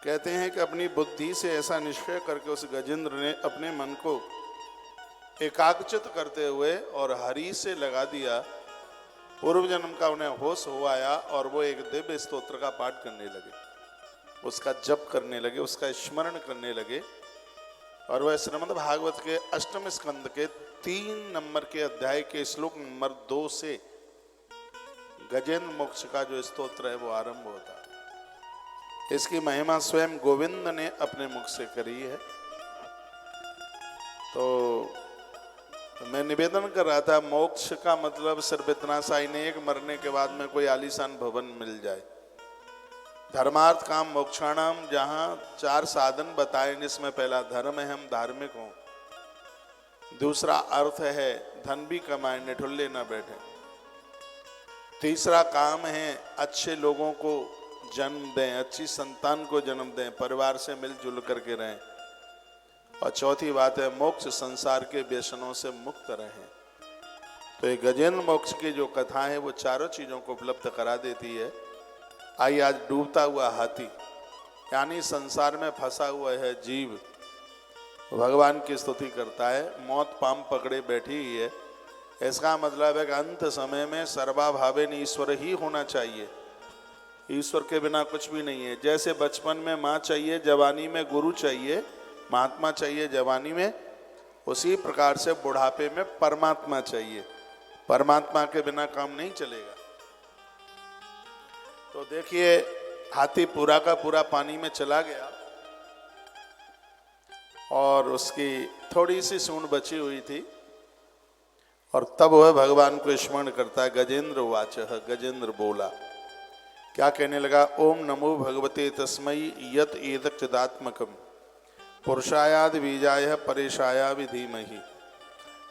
कहते हैं कि अपनी बुद्धि से ऐसा निश्चय करके उस गजेंद्र ने अपने मन को एकाग्रचित करते हुए और हरि से लगा दिया। पूर्व जन्म का उन्हें होश हो आया और वो एक दिव्य स्तोत्र का पाठ करने लगे, उसका जप करने लगे, उसका स्मरण करने लगे। और वह श्रीमद् भागवत के अष्टम स्कंद के 3 नंबर के अध्याय के श्लोक नंबर 2 से गजेंद्र मोक्ष का जो स्तोत्र है वो आरंभ होता है। इसकी महिमा स्वयं गोविंद ने अपने मुख से करी है। तो मैं निवेदन कर रहा था, मोक्ष का मतलब सिर्फ इतना सा ही नहीं है कि मरने के बाद में कोई आलीशान भवन मिल जाए। धर्मार्थ काम मोक्षाणाम, जहाँ 4 साधन बताए, जिसमें पहला धर्म है, हम धार्मिक हों। दूसरा अर्थ है, धन भी कमाए, निठुल्ले ना बैठे। तीसरा काम है, अच्छे लोगों को जन्म दें, अच्छी संतान को जन्म दें, परिवार से मिलजुल करके रहें। और चौथी बात है, मोक्ष, संसार के व्यसनों से मुक्त रहें। तो ये गजेंद्र मोक्ष की जो कथा है वो चारों चीजों को उपलब्ध करा देती है। आइए, आज डूबता हुआ हाथी यानी संसार में फंसा हुआ है जीव भगवान की स्तुति करता है। मौत पाम पकड़े बैठी ही है। इसका मतलब है कि अंत समय में सर्वाभावेन ईश्वर ही होना चाहिए, ईश्वर के बिना कुछ भी नहीं है। जैसे बचपन में माँ चाहिए, जवानी में गुरु चाहिए, महात्मा चाहिए जवानी में, उसी प्रकार से बुढ़ापे में परमात्मा चाहिए। परमात्मा के बिना काम नहीं चलेगा। तो देखिए, हाथी पूरा का पूरा पानी में चला गया और उसकी थोड़ी सी सूंड बची हुई थी। और तब वह भगवान को स्मरण करता है। गजेंद्र वाचः, गजेंद्र बोला, क्या कहने लगा? ओम नमो भगवते तस्मै यत एतत् चिदात्मकम् पुरुषायाद बीजाय परेशाया विधीमहि।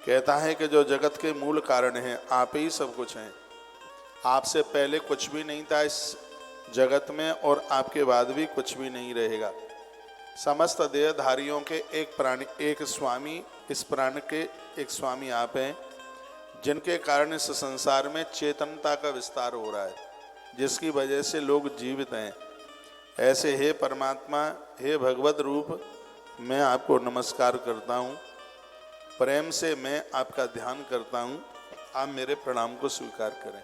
कहता है कि जो जगत के मूल कारण हैं, आप ही सब कुछ हैं। आपसे पहले कुछ भी नहीं था इस जगत में और आपके बाद भी कुछ भी नहीं रहेगा। समस्त देहधारियों के एक प्राणी, एक स्वामी, इस प्राण के एक स्वामी आप हैं, जिनके कारण इस संसार में चेतनता का विस्तार हो रहा है, जिसकी वजह से लोग जीवित हैं। ऐसे हे परमात्मा, हे भगवत रूप, मैं आपको नमस्कार करता हूँ, प्रेम से मैं आपका ध्यान करता हूँ, आप मेरे प्रणाम को स्वीकार करें।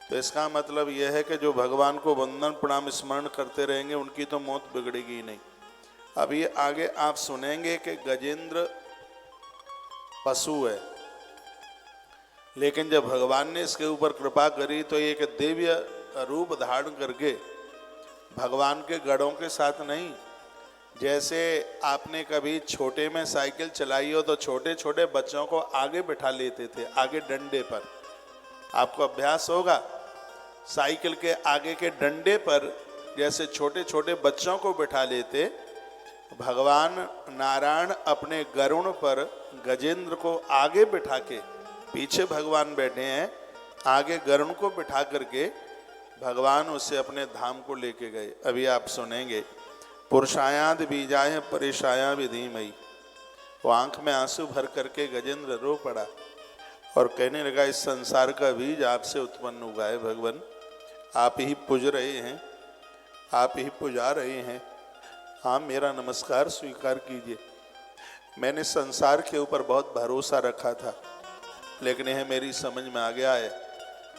तो इसका मतलब यह है कि जो भगवान को वंदन प्रणाम स्मरण करते रहेंगे, उनकी तो मौत बिगड़ेगी ही नहीं। अब ये आगे आप सुनेंगे कि गजेंद्र पशु है, लेकिन जब भगवान ने इसके ऊपर कृपा करी तो एक दिव्य रूप धारण करके भगवान के गढ़ों के साथ नहीं, जैसे आपने कभी छोटे में साइकिल चलाई हो तो छोटे छोटे बच्चों को आगे बिठा लेते थे, आगे डंडे पर। आपको अभ्यास होगा, साइकिल के आगे के डंडे पर जैसे छोटे छोटे बच्चों को बिठा लेते, भगवान नारायण अपने गरुड़ पर गजेंद्र को आगे बिठा के, पीछे भगवान बैठे हैं, आगे गरुड़ को बिठा करके भगवान उसे अपने धाम को लेके गए। अभी आप सुनेंगे, पुरुषायाद बीजाय परेशाया विधीमयी। वो आंख में आंसू भर करके गजेंद्र रो पड़ा और कहने लगा, इस संसार का बीज आपसे उत्पन्न हुआ है भगवान, आप ही पूज रहे हैं, आप ही पुजा रहे हैं, हाँ मेरा नमस्कार स्वीकार कीजिए। मैंने संसार के ऊपर बहुत भरोसा रखा था, लेकिन यह मेरी समझ में आ गया है,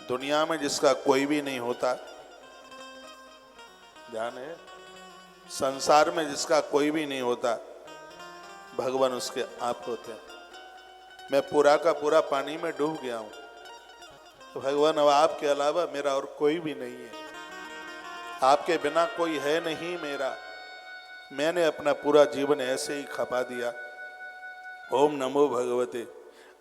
दुनिया में जिसका कोई भी नहीं होता, ध्यान है, संसार में जिसका कोई भी नहीं होता, भगवान उसके आप होते हैं। मैं पूरा का पूरा पानी में डूब गया हूं, तो भगवान अब आपके अलावा मेरा और कोई भी नहीं है, आपके बिना कोई है नहीं मेरा, मैंने अपना पूरा जीवन ऐसे ही खपा दिया। ओम नमो भगवते।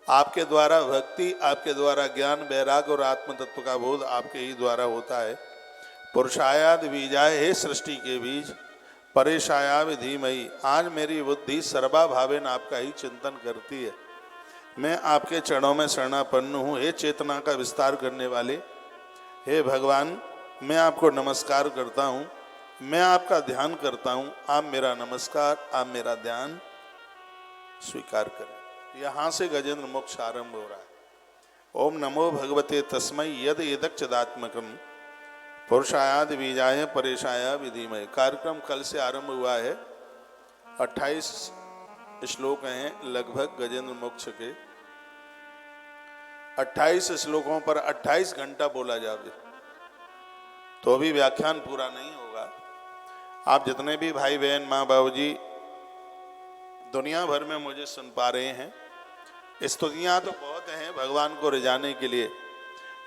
आपके द्वारा भक्ति, आपके द्वारा ज्ञान, वैराग और आत्म तत्व का बोध आपके ही द्वारा होता है। पुरुषायाद बीजाय, हे सृष्टि के बीज, परेशाया विधीमयी, आज मेरी बुद्धि सर्वाभावेन आपका ही चिंतन करती है। मैं आपके चरणों में शरणापन्न हूँ। हे चेतना का विस्तार करने वाले, हे भगवान, मैं आपको नमस्कार करता हूँ, मैं आपका ध्यान करता हूँ, आप मेरा नमस्कार, आप मेरा ध्यान स्वीकार करें। यहाँ से गजेंद्र मोक्ष आरंभ हो रहा है। ओम नमो भगवते तस्मै यद एतत् चिदात्मकम् पुरुषायाद बीजाय परेशाया विधिमय। कार्यक्रम कल से आरंभ हुआ है। 28 श्लोक हैं लगभग गजेंद्र मोक्ष के। 28 श्लोकों पर 28 घंटा बोला जावे तो भी व्याख्यान पूरा नहीं होगा। आप जितने भी भाई बहन माँ बाबूजी दुनिया भर में मुझे सुन पा रहे हैं, स्तुतियां तो बहुत हैं भगवान को रिझाने के लिए,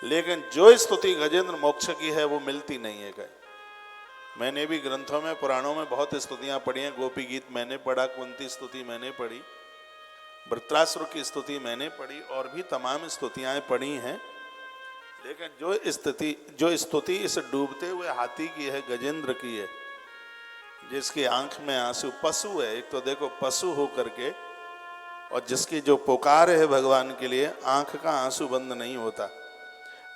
लेकिन जो स्तुति गजेंद्र मोक्ष की है वो मिलती नहीं है कहीं। मैंने भी ग्रंथों में पुराणों में बहुत स्तुतियां पढ़ी हैं। गोपी गीत मैंने पढ़ा, कुंती स्तुति मैंने पढ़ी, वृत्रासुर की स्तुति मैंने पढ़ी और भी तमाम स्तुतियां पढ़ी हैं। लेकिन जो स्तुति इस डूबते हुए हाथी की है, गजेंद्र की है, जिसकी आंख में आंसू, पशु है एक तो देखो, पशु हो करके, और जिसकी जो पुकार है भगवान के लिए, आंख का आंसू बंद नहीं होता।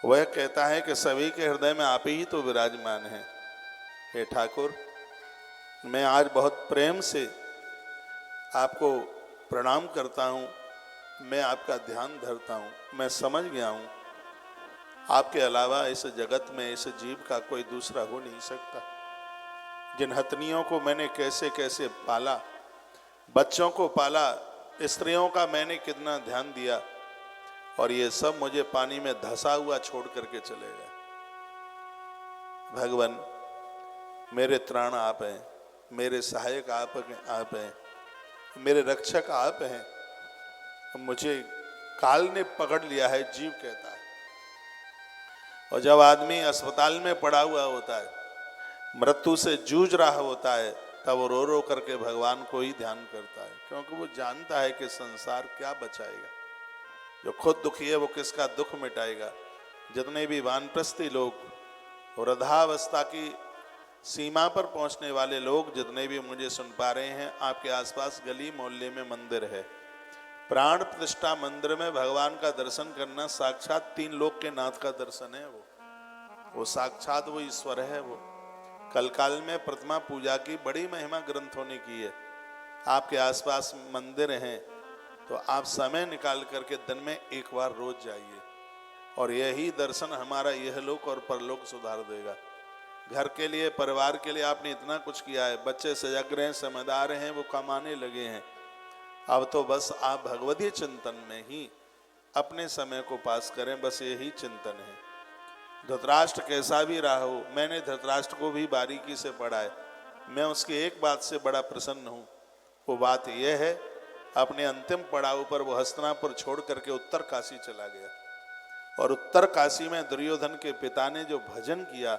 वह कहता है कि सभी के हृदय में आप ही तो विराजमान हैं। हे ठाकुर, मैं आज बहुत प्रेम से आपको प्रणाम करता हूँ, मैं आपका ध्यान धरता हूँ, मैं समझ गया हूँ आपके अलावा इस जगत में इस जीव का कोई दूसरा हो नहीं सकता। जिन हथनियों को मैंने कैसे कैसे पाला, बच्चों को पाला, स्त्रियों का मैंने कितना ध्यान दिया, और ये सब मुझे पानी में धंसा हुआ छोड़ करके चले गए। भगवान, मेरे त्राण आप हैं, मेरे सहायक आप हैं, मेरे रक्षक आप हैं। मुझे काल ने पकड़ लिया है, जीव कहता है। और जब आदमी अस्पताल में पड़ा हुआ होता है, मृत्यु से जूझ रहा होता है, तब वो रो रो करके भगवान को ही ध्यान करता है, क्योंकि वो जानता है कि संसार क्या बचाएगा। जो खुद दुखी है वो किसका दुख मिटाएगा। जितने भी वानप्रस्थी लोग, वृद्धावस्था की सीमा पर पहुंचने वाले लोग, जितने भी मुझे सुन पा रहे हैं, आपके आसपास गली मोहल्ले में मंदिर है, प्राण प्रतिष्ठा मंदिर में भगवान का दर्शन करना साक्षात 3 लोक के नाथ का दर्शन है। वो साक्षात वो ईश्वर है। वो कल काल में प्रतिमा पूजा की बड़ी महिमा ग्रंथों ने की है। आपके आसपास मंदिर हैं तो आप समय निकाल करके दिन में एक बार रोज जाइए, और यही दर्शन हमारा यह लोक और परलोक सुधार देगा। घर के लिए, परिवार के लिए आपने इतना कुछ किया है, बच्चे सजग रहे हैं, समझदार हैं, वो कमाने लगे हैं। अब तो बस आप भगवतीय चिंतन में ही अपने समय को पास करें, बस यही चिंतन है। धृतराष्ट्र कैसा भी रहा हो, मैंने धृतराष्ट्र को भी बारीकी से पढ़ा है। मैं उसकी एक बात से बड़ा प्रसन्न हूँ। वो बात यह है, अपने अंतिम पड़ाव पर वो हस्तिनापुर छोड़ करके उत्तर काशी चला गया, और उत्तर काशी में दुर्योधन के पिता ने जो भजन किया,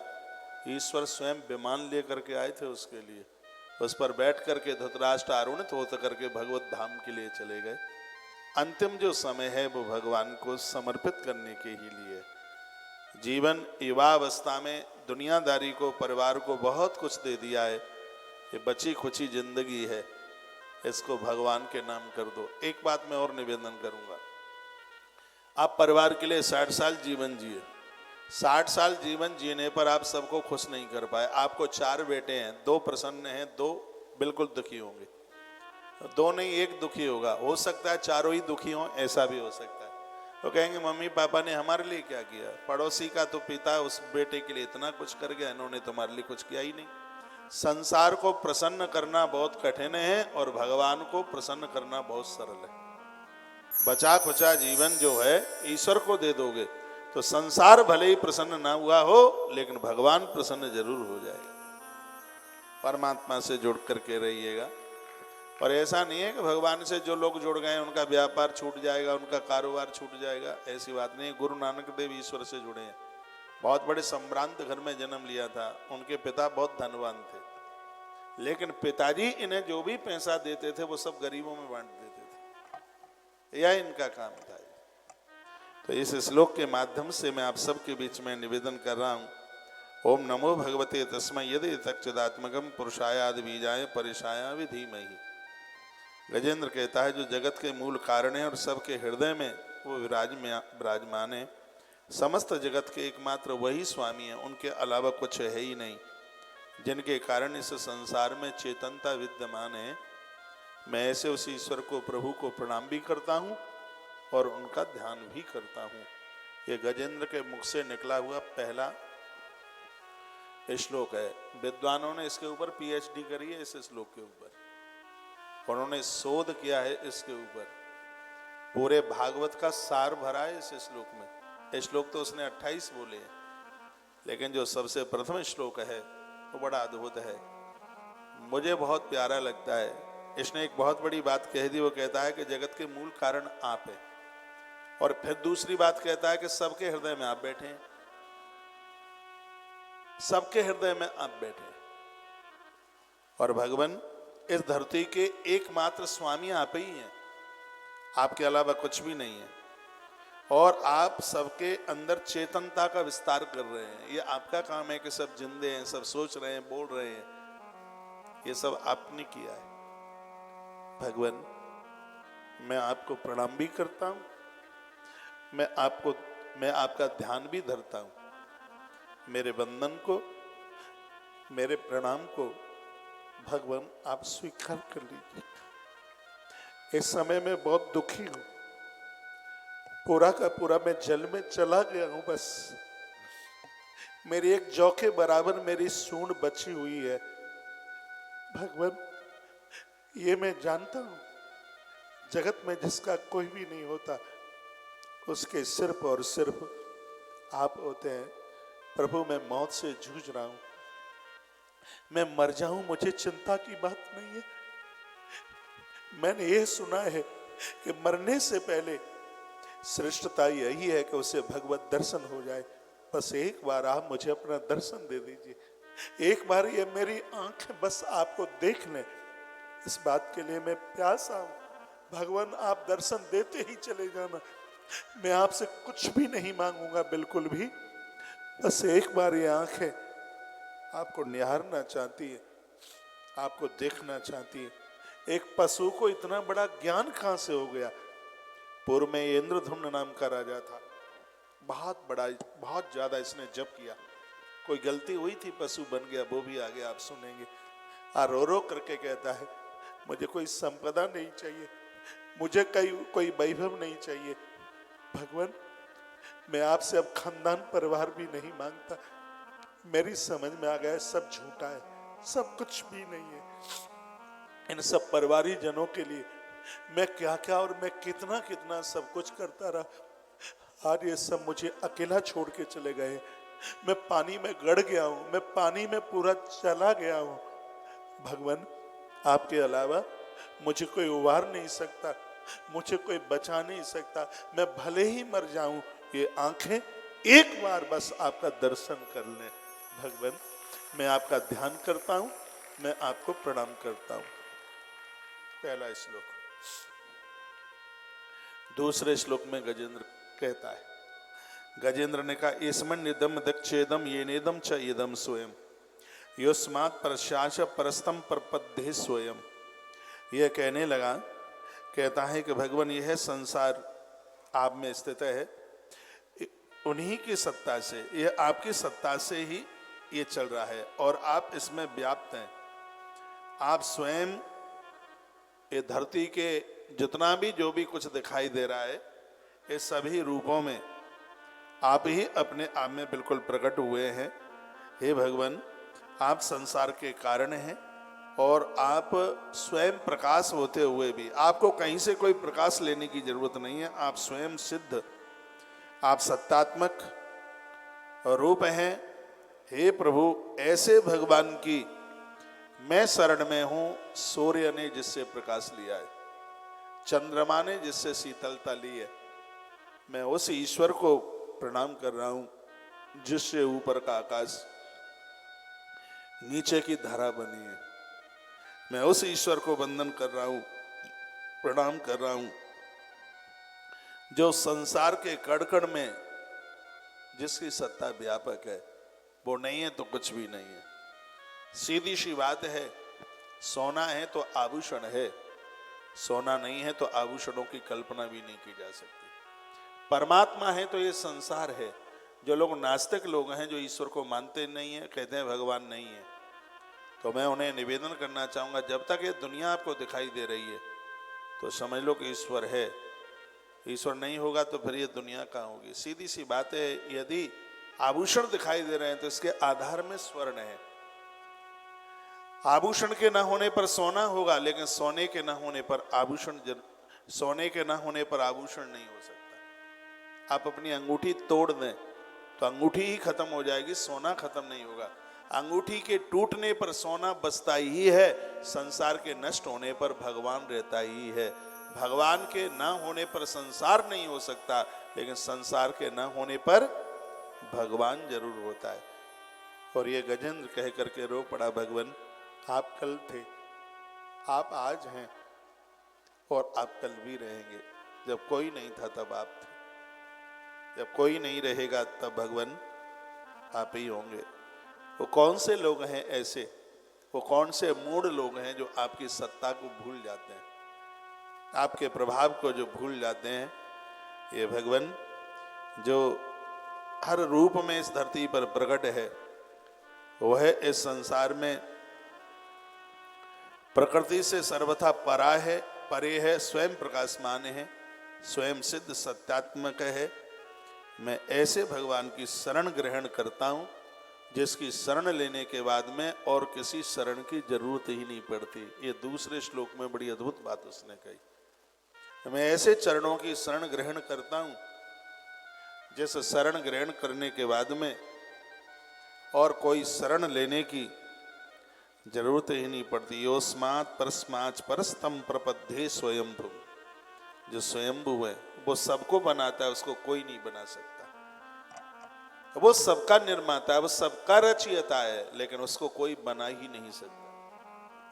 ईश्वर स्वयं विमान लेकर के आए थे उसके लिए। उस पर बैठ करके धृतराष्ट्र आरूढ़ित होकर करके भगवत धाम के लिए चले गए। अंतिम जो समय है वो भगवान को समर्पित करने के ही लिए। जीवन युवावस्था में दुनियादारी को, परिवार को बहुत कुछ दे दिया है। ये बची खुची जिंदगी है, इसको भगवान के नाम कर दो। एक बात मैं और निवेदन करूंगा, आप परिवार के लिए 60 साल जीवन जिए। 60 साल जीवन जीने पर आप सबको खुश नहीं कर पाए। आपको 4 बेटे हैं, 2 प्रसन्न हैं, 2 बिल्कुल दुखी होंगे। 2 नहीं, 1 दुखी होगा। हो सकता है चारों ही दुखी हों, ऐसा भी हो सकता है। तो कहेंगे मम्मी पापा ने हमारे लिए क्या किया। पड़ोसी का तो पिता उस बेटे के लिए इतना कुछ कर गया, इन्होंने तुम्हारे लिए कुछ किया ही नहीं। संसार को प्रसन्न करना बहुत कठिन है और भगवान को प्रसन्न करना बहुत सरल है। बचा खुचा जीवन जो है ईश्वर को दे दोगे तो संसार भले ही प्रसन्न ना हुआ हो, लेकिन भगवान प्रसन्न जरूर हो जाएगा। परमात्मा से जुड़ करके रहिएगा। और ऐसा नहीं है कि भगवान से जो लोग जुड़ गए उनका व्यापार छूट जाएगा, उनका कारोबार छूट जाएगा, ऐसी बात नहीं। गुरु नानक देव ईश्वर से जुड़े हैं। बहुत बड़े सम्भ्रांत घर में जन्म लिया था, उनके पिता बहुत धनवान थे, लेकिन पिताजी इन्हें जो भी पैसा देते थे वो सब गरीबों में बांट देते थे। यह इनका काम था। तो इस श्लोक के माध्यम से मैं आप सबके बीच में निवेदन कर रहा हूँ, ओम नमो भगवते तस्मै यदि तच्चिदात्मकं पुरुषाय आदि बीजाय परिशाया विधीमहि। गजेंद्र कहता है जो जगत के मूल कारण है और सबके हृदय में वो विराजमान है, समस्त जगत के एकमात्र वही स्वामी है, उनके अलावा कुछ है ही नहीं, जिनके कारण इस संसार में चेतनता विद्यमान है। मैं ऐसे उस ईश्वर को, प्रभु को प्रणाम भी करता हूँ और उनका ध्यान भी करता हूँ। ये गजेंद्र के मुख से निकला हुआ पहला ये श्लोक है। विद्वानों ने इसके ऊपर पीएचडी करी है इस श्लोक के ऊपर, उन्होंने शोध किया है इसके ऊपर, पूरे भागवत का सार भरा है इस श्लोक में। ये श्लोक तो उसने 28 बोले हैं, लेकिन जो सबसे प्रथम श्लोक है वो बड़ा अद्भुत है, मुझे बहुत प्यारा लगता है। इसने एक बहुत बड़ी बात कह दी, वो कहता है कि जगत के मूल कारण आप है, और फिर दूसरी बात कहता है कि सबके हृदय में आप बैठे हैं, सबके हृदय में आप बैठे हैं, और भगवान इस धरती के एकमात्र स्वामी आप ही हैं, आपके अलावा कुछ भी नहीं है, और आप सबके अंदर चेतनता का विस्तार कर रहे हैं। ये आपका काम है कि सब जिंदे हैं, सब सोच रहे हैं, बोल रहे हैं, ये सब आपने किया है। भगवान मैं आपको प्रणाम भी करता हूं, मैं आपका ध्यान भी धरता हूं, मेरे वंदन को, मेरे प्रणाम को भगवान आप स्वीकार कर लीजिए। इस समय मैं बहुत दुखी हूं, पूरा का पूरा मैं जल में चला गया हूं, बस मेरी एक जौ के बराबर मेरी सूंड बची हुई है। भगवान ये मैं जानता हूं, जगत में जिसका कोई भी नहीं होता उसके सिर्फ और सिर्फ आप होते हैं। प्रभु मैं मौत से जूझ रहा हूं, मैं मर जाऊं मुझे चिंता की बात नहीं है। मैंने ये सुना है कि मरने से पहले श्रेष्ठता यही है कि उसे भगवत दर्शन हो जाए। बस एक बार आप मुझे अपना दर्शन दे दीजिए, एक बार ये मेरी आंखें बस आपको देख लें, इस बात के लिए मैं प्यासा हूं। भगवान आप दर्शन देते ही चले जाना, मैं आपसे कुछ भी नहीं मांगूंगा, बिल्कुल भी, बस एक बार ये आंखें आपको निहारना चाहती है, आपको देखना चाहती है। एक पशु को इतना बड़ा ज्ञान कहां से हो गया? पूर्व में इंद्रधुम्न नाम का राजा था, बहुत बड़ा, बहुत ज्यादा इसने जप किया, कोई गलती हुई थी, पशु बन गया, वो भी आगे आप सुनेंगे। रो रो करके कहता है मुझे कोई संपदा नहीं चाहिए, मुझे कोई वैभव नहीं चाहिए। भगवान मैं आपसे अब खानदान परिवार भी नहीं मांगता, मेरी समझ में आ गया सब झूठा है, सब कुछ भी नहीं है। इन सब परिवारी जनों के लिए मैं क्या क्या और मैं कितना कितना सब कुछ करता रहा, आज ये सब मुझे अकेला छोड़ के चले गए। मैं पानी में गड़ गया हूं, मैं पानी में पूरा चला गया हूं। भगवान आपके अलावा मुझे कोई उबार नहीं सकता, मुझे कोई बचा नहीं सकता, मैं भले ही मर जाऊं, ये आंखें एक बार बस आपका दर्शन कर लें। भगवान मैं आपका ध्यान करता हूं, मैं आपको प्रणाम करता हूं। पहला श्लोक। दूसरे श्लोक में गजेंद्र कहता है, गजेंद्र ने कहा इसमन निदम दक्षेदम ये नेदम च इदम स्वयं योस्मात् परशाच परस्तम परपद्धे स्वयं। यह कहने लगा, कहता है कि भगवान यह संसार आप में स्थित है, उन्हीं की सत्ता से, यह आपकी सत्ता से ही ये चल रहा है और आप इसमें व्याप्त हैं। आप स्वयं ये धरती के जितना भी जो भी कुछ दिखाई दे रहा है, ये सभी रूपों में आप ही अपने आप में बिल्कुल प्रकट हुए हैं। हे भगवान आप संसार के कारण हैं और आप स्वयं प्रकाश होते हुए भी आपको कहीं से कोई प्रकाश लेने की जरूरत नहीं है। आप स्वयं सिद्ध, आप सत्तात्मक रूप हैं। हे प्रभु ऐसे भगवान की मैं शरण में हूं। सूर्य ने जिससे प्रकाश लिया है, चंद्रमा ने जिससे शीतलता ली है, मैं उस ईश्वर को प्रणाम कर रहा हूं जिससे ऊपर का आकाश नीचे की धारा बनी है। मैं उस ईश्वर को वंदन कर रहा हूं, प्रणाम कर रहा हूं, जो संसार के कण-कण में जिसकी सत्ता व्यापक है। वो नहीं है तो कुछ भी नहीं है। सीधी सी बात है, सोना है तो आभूषण है, सोना नहीं है तो आभूषणों की कल्पना भी नहीं की जा सकती। परमात्मा है तो ये संसार है। जो लोग नास्तिक लोग हैं, जो ईश्वर को मानते नहीं है, कहते हैं भगवान नहीं है, तो मैं उन्हें निवेदन करना चाहूँगा, जब तक ये दुनिया आपको दिखाई दे रही है तो समझ लो कि ईश्वर है। ईश्वर नहीं होगा तो फिर ये दुनिया कहाँ होगी। सीधी सी बात है, यदि आभूषण दिखाई दे रहे हैं तो इसके आधार में स्वर्ण है। आभूषण के न होने पर सोना होगा, लेकिन सोने के न होने पर आभूषण सोने के न होने पर आभूषण नहीं हो सकता। आप अपनी अंगूठी तोड़ दें तो अंगूठी ही खत्म हो जाएगी, सोना खत्म नहीं होगा। अंगूठी के टूटने पर सोना बचता ही है, संसार के नष्ट होने पर भगवान रहता ही है। भगवान के न होने पर संसार नहीं हो सकता, लेकिन संसार के न होने पर भगवान जरूर होता है। और ये गजेंद्र कह करके रो पड़ा, भगवान आप कल थे, आप आज हैं और आप कल भी रहेंगे। जब कोई नहीं था तब आप थे, जब कोई नहीं रहेगा तब भगवान आप ही होंगे। वो कौन से लोग हैं ऐसे, वो कौन से मूढ़ लोग हैं जो आपकी सत्ता को भूल जाते हैं, आपके प्रभाव को जो भूल जाते हैं। ये भगवान जो हर रूप में इस धरती पर प्रकट है, वह इस संसार में प्रकृति से सर्वथा परा है, परे है, स्वयं प्रकाशमान है, स्वयं सिद्ध सत्यात्मक है। मैं ऐसे भगवान की शरण ग्रहण करता हूँ जिसकी शरण लेने के बाद में और किसी शरण की जरूरत ही नहीं पड़ती। ये दूसरे श्लोक में बड़ी अद्भुत बात उसने कही। मैं ऐसे चरणों की शरण ग्रहण करता हूँ जिस शरण ग्रहण करने के बाद में और कोई शरण लेने की जरूरत ही नहीं पड़ती। योस्मात् परस्माच् परस्तम प्रपद्ये स्वयंभू। जो स्वयंभू है वो सबको बनाता है, उसको कोई नहीं बना सकता। वो सबका निर्माता है, वो सबका रचयिता है, लेकिन उसको कोई बना ही नहीं सकता।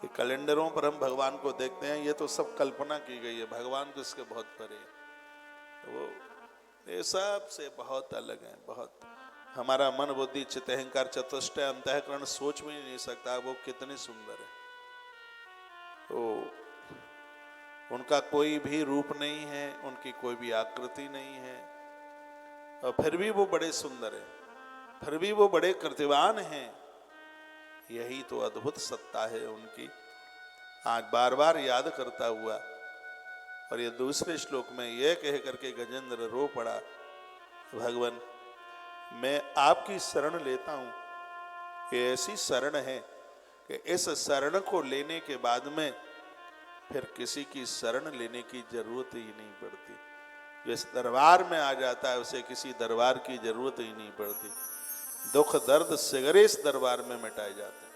ये कैलेंडरों पर हम भगवान को देखते हैं, ये तो सब कल्पना की गई है, भगवान तो इसके बहुत परे है। वो ये सब से बहुत अलग है, बहुत। हमारा मन बुद्धि चित्त अहंकार चतुष्टय अंतःकरण सोच भी नहीं सकता वो कितने सुंदर है। तो उनका कोई भी रूप नहीं है, उनकी कोई भी आकृति नहीं है, और फिर भी वो बड़े सुंदर है, फिर भी वो बड़े कृतिवान हैं। यही तो अद्भुत सत्ता है उनकी। आज बार बार याद करता हुआ, और ये दूसरे श्लोक में यह कह करके गजेंद्र रो पड़ा, भगवान मैं आपकी शरण लेता हूँ। ये ऐसी शरण है कि इस शरण को लेने के बाद में फिर किसी की शरण लेने की जरूरत ही नहीं पड़ती। जो इस दरबार में आ जाता है उसे किसी दरबार की जरूरत ही नहीं पड़ती। दुख दर्द सिगरे इस दरबार में मिटाए जाते हैं।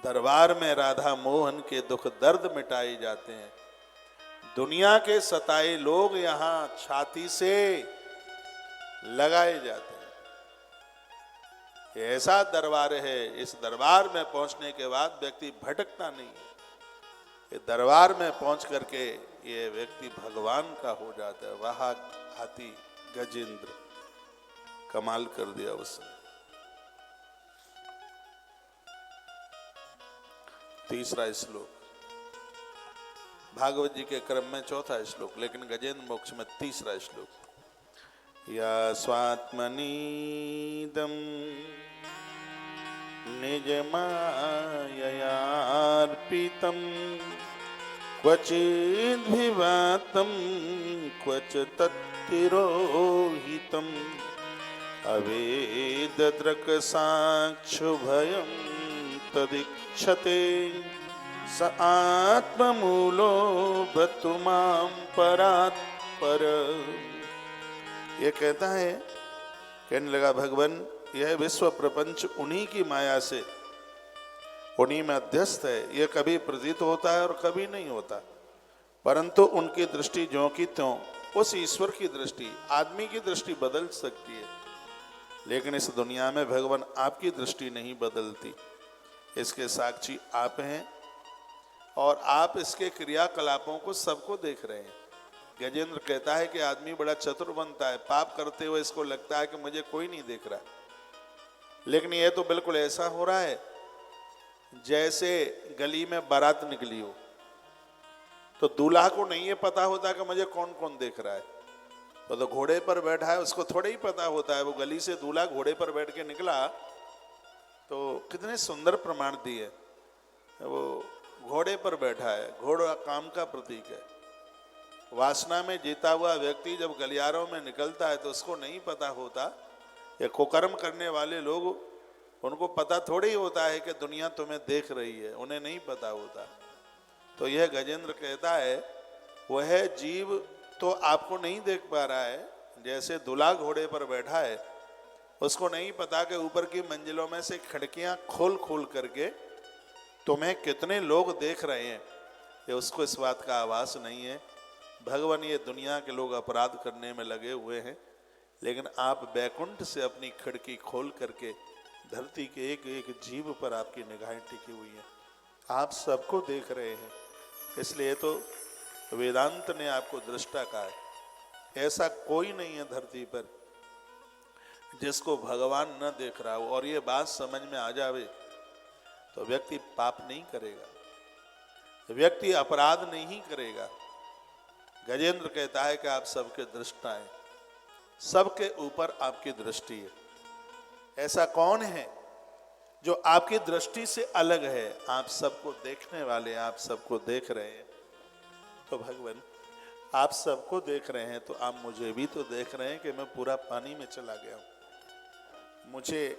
दरबार में राधा मोहन के दुख दर्द मिटाए जाते हैं। दुनिया के सताए लोग यहाँ छाती से लगाए जाते हैं। ये ऐसा दरबार है, इस दरबार में पहुंचने के बाद व्यक्ति भटकता नहीं है। ये दरबार में पहुंच करके ये व्यक्ति भगवान का हो जाता है। वह हाथी गजेंद्र कमाल कर दिया उसने। तीसरा श्लोक भागवत जी के क्रम में चौथा श्लोक, लेकिन गजेंद्र मोक्ष में तीसरा श्लोक। या स्वात्मनीदं निजमाययार्पितं क्वचिद्भिवातं क्वच तत्तिरोहितम् अवेददृक्साक्षुभयं तदीक्षते स आत्ममूलो भर्तु मां परात् पर। ये कहता है, कहने लगा भगवान यह विश्व प्रपंच उन्हीं की माया से, उन्हीं में अध्यस्त है। यह कभी प्रतीत होता है और कभी नहीं होता, परंतु उनकी दृष्टि ज्यों की त्यों, उस ईश्वर की दृष्टि, आदमी की दृष्टि बदल सकती है, लेकिन इस दुनिया में भगवान आपकी दृष्टि नहीं बदलती। इसके साक्षी आप हैं और आप इसके क्रियाकलापों को सबको देख रहे हैं। गजेंद्र कहता है कि आदमी बड़ा चतुर बनता है, पाप करते हुए इसको लगता है कि मुझे कोई नहीं देख रहा, लेकिन यह तो बिल्कुल ऐसा हो रहा है जैसे गली में बारात निकली हो तो दूल्हा को नहीं ये पता होता कि मुझे कौन कौन देख रहा है। तो घोड़े पर बैठा है, उसको थोड़ा ही पता होता है। वो गली से दूल्हा घोड़े पर बैठ के निकला तो कितने सुंदर प्रमाण दिए। वो घोड़े पर बैठा है, घोड़ा काम का प्रतीक है। वासना में जीता हुआ व्यक्ति जब गलियारों में निकलता है तो उसको नहीं पता होता, ये कुकर्म करने वाले लोग, उनको पता थोड़ी ही होता है कि दुनिया तुम्हें देख रही है, उन्हें नहीं पता होता। तो यह गजेंद्र कहता है वह जीव तो आपको नहीं देख पा रहा है, जैसे दूल्हा घोड़े पर बैठा है, उसको नहीं पता कि ऊपर की मंजिलों में से खिड़कियां खोल खोल करके तुम्हें कितने लोग देख रहे हैं, ये उसको इस बात का आभास नहीं है। भगवान, ये दुनिया के लोग अपराध करने में लगे हुए हैं, लेकिन आप बैकुंठ से अपनी खिड़की खोल करके धरती के एक एक जीव पर आपकी निगाहें टिकी हुई हैं, आप सबको देख रहे हैं। इसलिए तो वेदांत ने आपको दृष्टा कहा है। ऐसा कोई नहीं है धरती पर जिसको भगवान न देख रहा हो, और ये बात समझ में आ जावे तो व्यक्ति पाप नहीं करेगा, व्यक्ति अपराध नहीं करेगा। गजेंद्र कहता है कि आप सबके दृष्टा हैं, सबके ऊपर आपकी दृष्टि है। ऐसा कौन है जो आपकी दृष्टि से अलग है? आप सबको देखने वाले, आप सबको देख रहे हैं। तो भगवान, आप सबको देख रहे हैं तो आप मुझे भी तो देख रहे हैं कि मैं पूरा पानी में चला गया हूं, मुझे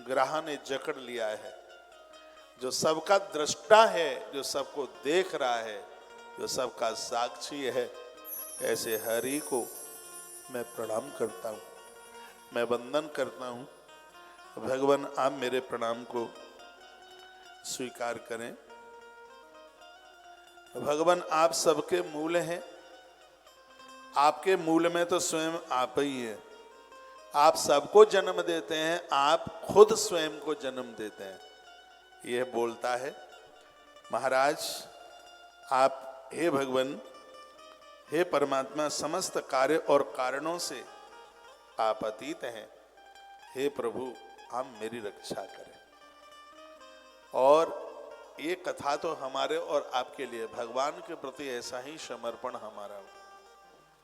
ग्रह ने जकड़ लिया है। जो सबका दृष्टा है, जो सबको देख रहा है, जो सबका साक्षी है, ऐसे हरि को मैं प्रणाम करता हूँ, मैं वंदन करता हूँ। भगवान, आप मेरे प्रणाम को स्वीकार करें। भगवान, आप सबके मूल हैं, आपके मूल में तो स्वयं आप ही है। आप सबको जन्म देते हैं, आप खुद स्वयं को जन्म देते हैं। यह बोलता है महाराज, आप हे भगवान, हे परमात्मा, समस्त कार्य और कारणों से आप अतीत हैं। हे प्रभु, आप मेरी रक्षा करें। और ये कथा तो हमारे और आपके लिए, भगवान के प्रति ऐसा ही समर्पण हमारा हो,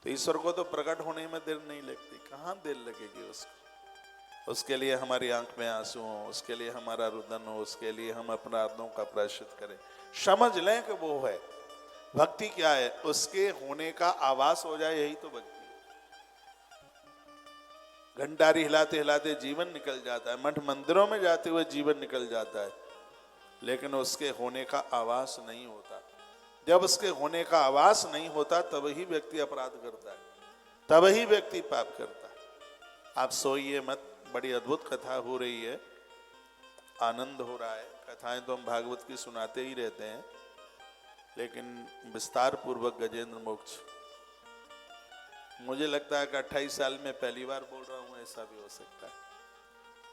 तो ईश्वर को तो प्रकट होने में देर नहीं लगती। कहाँ देर लगेगी उसको? उसके लिए हमारी आंख में आंसू हो, उसके लिए हमारा रुदन हो, उसके लिए हम अपराधों का प्रायश्चित करें। समझ लें कि वो है। भक्ति क्या है? उसके होने का आभास हो जाए, यही तो भक्ति है। घंटारी हिलाते हिलाते जीवन निकल जाता है, मठ मंदिरों में जाते हुए जीवन निकल जाता है, लेकिन उसके होने का आभास नहीं होता। जब उसके होने का आभास नहीं होता तब ही व्यक्ति अपराध करता है, तब ही व्यक्ति पाप करता है। आप सोइए मत, बड़ी अद्भुत कथा हो रही है, आनंद हो रहा है। कथाएं तो हम भागवत की सुनाते ही रहते हैं, लेकिन विस्तार पूर्वक गजेंद्र मोक्ष, मुझे लगता है कि 28 साल में पहली बार बोल रहा हूँ, ऐसा भी हो सकता है।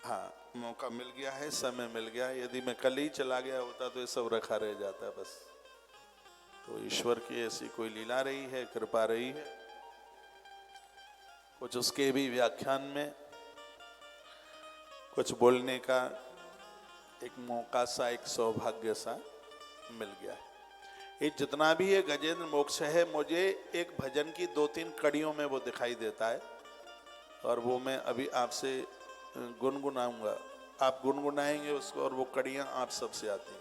हाँ, मौका मिल गया है, समय मिल गया। यदि मैं कल ही चला गया होता तो ये सब रखा रह जाता बस। तो ईश्वर की ऐसी कोई लीला रही है, कृपा रही है। कुछ उसके भी व्याख्यान में कुछ बोलने का एक मौका सा, एक सौभाग्य सा मिल गया है। ये जितना भी ये गजेंद्र मोक्ष है, मुझे एक भजन की 2-3 कड़ियों में वो दिखाई देता है, और वो मैं अभी आपसे गुनगुनाऊंगा। आप गुनगुनाएंगे उसको, और वो कड़ियाँ आप सबसे आती हैं।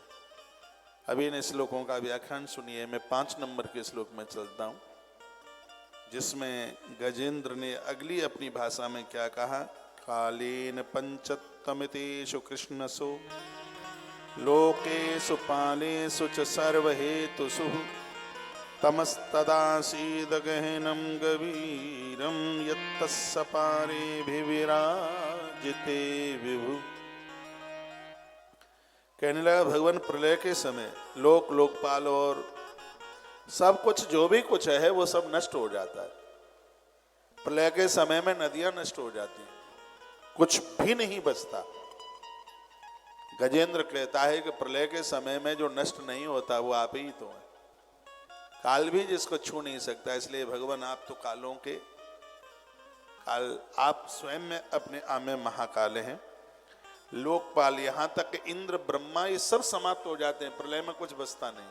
अभी इन श्लोकों का व्याख्यान सुनिए। मैं 5 नंबर के श्लोक में चलता हूँ, जिसमें गजेंद्र ने अगली अपनी भाषा में क्या कहा। कालेन पंचत्वमितेषु कृष्णसु लोकेषु पालेषु च सर्वहेतुषु तमस्तदासीद गहनं गभीरं यत्तस्य पारेभिर्विराजिते विभु। कहने लगा, भगवान प्रलय के समय लोक, लोकपाल और सब कुछ, जो भी कुछ है वो सब नष्ट हो जाता है। प्रलय के समय में नदियां नष्ट हो जाती हैं, कुछ भी नहीं बचता। गजेंद्र कहता है कि प्रलय के समय में जो नष्ट नहीं होता वो आप ही तो हैं। काल भी जिसको छू नहीं सकता। इसलिए भगवान, आप तो कालों के काल, आप स्वयं में अपने आमे महाकाल हैं। लोकपाल, यहां तक कि इंद्र, ब्रह्मा, ये सब समाप्त हो जाते हैं, प्रलय में कुछ बचता नहीं।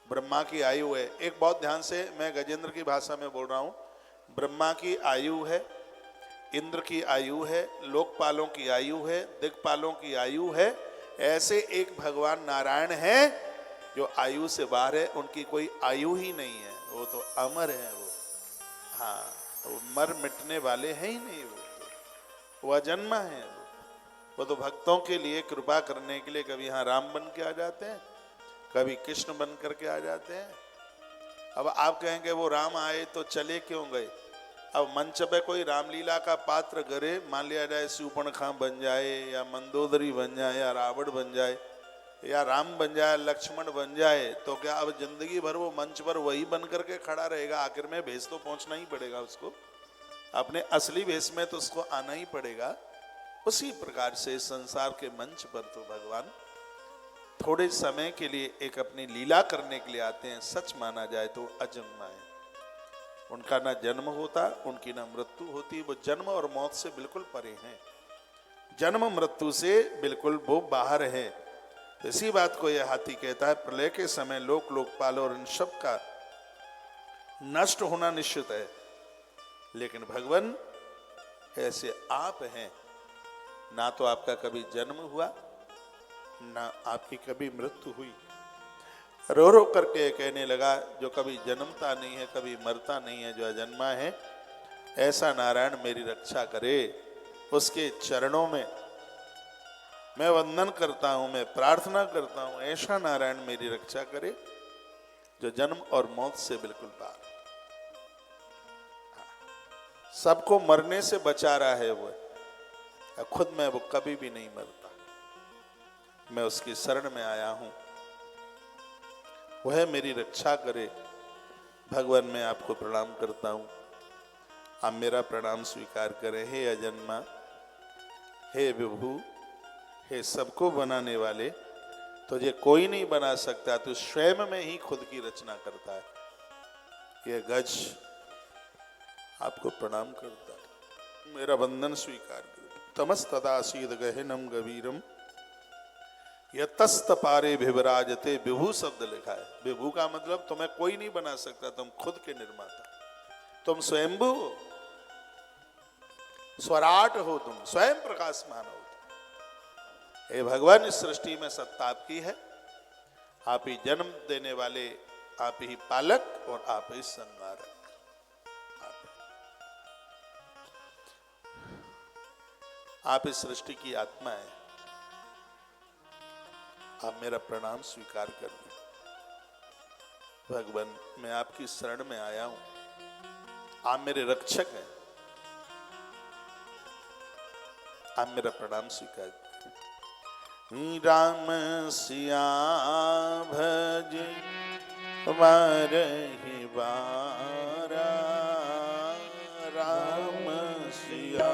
ब्रह्मा की आयु है, एक बहुत ध्यान से मैं गजेंद्र की भाषा में बोल रहा हूं, ब्रह्मा की आयु है, इंद्र की आयु है, लोकपालों की आयु है, दिक्पालों की आयु है। ऐसे एक भगवान नारायण हैं जो आयु से बाहर है उनकी कोई आयु ही नहीं है, वो तो अमर है वो। हाँ, वो मर मिटने वाले हैं ही नहीं, वो अजन्मा है। वो तो भक्तों के लिए कृपा करने के लिए कभी यहाँ राम बन के आ जाते हैं, कभी कृष्ण बन करके आ जाते हैं। अब आप कहेंगे वो राम आए तो चले क्यों गए? अब मंच पे कोई रामलीला का पात्र करे, मान लिया जाए शूर्पणखा बन जाए या मंदोदरी बन जाए या रावण बन जाए या राम बन जाए, लक्ष्मण बन जाए, तो क्या अब जिंदगी भर वो मंच पर वही बन करके खड़ा रहेगा? आखिर में भेष तो पहुंचना ही पड़ेगा उसको, अपने असली भेष में तो उसको आना ही पड़ेगा। उसी प्रकार से संसार के मंच पर तो भगवान थोड़े समय के लिए एक अपनी लीला करने के लिए आते हैं। सच माना जाए तो अजन्मा है, उनका ना जन्म होता, उनकी ना मृत्यु होती, वो जन्म और मौत से बिल्कुल परे हैं, जन्म मृत्यु से बिल्कुल वो बाहर है। इसी बात को यह हाथी कहता है, प्रलय के समय लोक लोकपाल और इन सब का नष्ट होना निश्चित है, लेकिन भगवान ऐसे आप हैं, ना तो आपका कभी जन्म हुआ ना आपकी कभी मृत्यु हुई। रो रो करके कहने लगा, जो कभी जन्मता नहीं है, कभी मरता नहीं है, जो अजन्मा है, ऐसा नारायण मेरी रक्षा करे। उसके चरणों में मैं वंदन करता हूं, मैं प्रार्थना करता हूं, ऐसा नारायण मेरी रक्षा करे जो जन्म और मौत से बिल्कुल पार, सबको मरने से बचा रहा है वो, खुद में वो कभी भी नहीं मरता। मैं उसकी शरण में आया हूं, वह मेरी रक्षा करे। भगवान मैं आपको प्रणाम करता हूं, आप मेरा प्रणाम स्वीकार करें। हे अजन्मा, हे विभु, हे सबको बनाने वाले, तुझे कोई नहीं बना सकता, तू स्वयं में ही खुद की रचना करता है। यह गज आपको प्रणाम करता है, मेरा वंदन स्वीकार करो। तमस्तदासीद गहनम गभीरम यतस्त पारे भिवराजते, विभु शब्द लिखा है। विभु का मतलब तुम्हें कोई नहीं बना सकता, तुम खुद के निर्माता, तुम स्वयंभू हो, स्वराट हो, तुम स्वयं प्रकाशमान हो। हे भगवान, इस सृष्टि में सत्ता आपकी है, आप ही जन्म देने वाले, आप ही पालक और आप ही संहारक। आप इस सृष्टि की आत्मा है, आप मेरा प्रणाम स्वीकार कर लें। भगवान मैं आपकी शरण में आया हूं, आप मेरे रक्षक हैं, आप मेरा प्रणाम स्वीकार करें। राम सिया भज वारहि वारा, राम सिया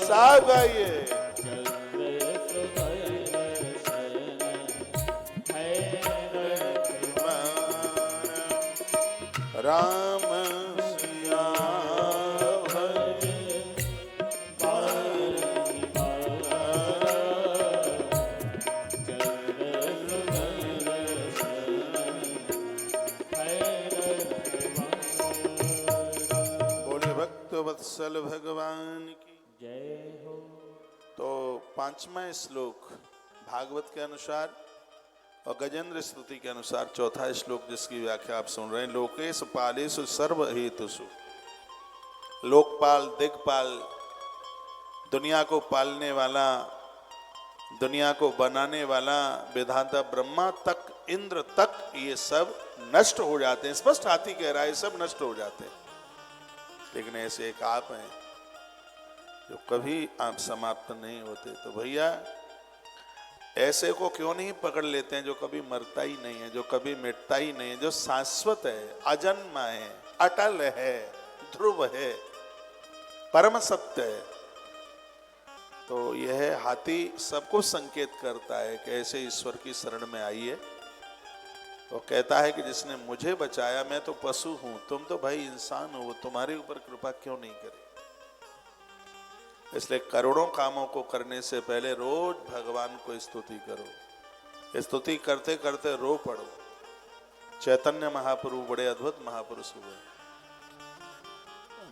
साहब आइए। राम सिया भज बोले भक्त वत्सल भगवान की जय हो। तो पांचवा श्लोक भागवत के अनुसार और गजेंद्र स्तुति के अनुसार चौथा श्लोक जिसकी व्याख्या आप सुन रहे हैं, लोकेश पालेषु सर्व हेतुषु। लोकपाल, दिग्पाल, दुनिया को पालने वाला, दुनिया को बनाने वाला विधाता ब्रह्मा तक, इंद्र तक, ये सब नष्ट हो जाते हैं। स्पष्ट हाथी कह रहा है सब नष्ट हो जाते हैं, लेकिन ऐसे एक आप हैं जो कभी आप समाप्त नहीं होते। तो भैया ऐसे को क्यों नहीं पकड़ लेते हैं जो कभी मरता ही नहीं है, जो कभी मिटता ही नहीं है, जो शाश्वत है, अजन्मा है, अटल है, ध्रुव है, परम सत्य है। तो यह हाथी सबको संकेत करता है कि ऐसे ईश्वर की शरण में आइए। तो कहता है कि जिसने मुझे बचाया, मैं तो पशु हूं, तुम तो भाई इंसान हो, वो तुम्हारे ऊपर कृपा क्यों नहीं करे। इसलिए करोड़ों कामों को करने से पहले रोज भगवान को स्तुति करो। स्तुति करते करते रो पड़ो। चैतन्य महाप्रभु बड़े अद्भुत महापुरुष हुए।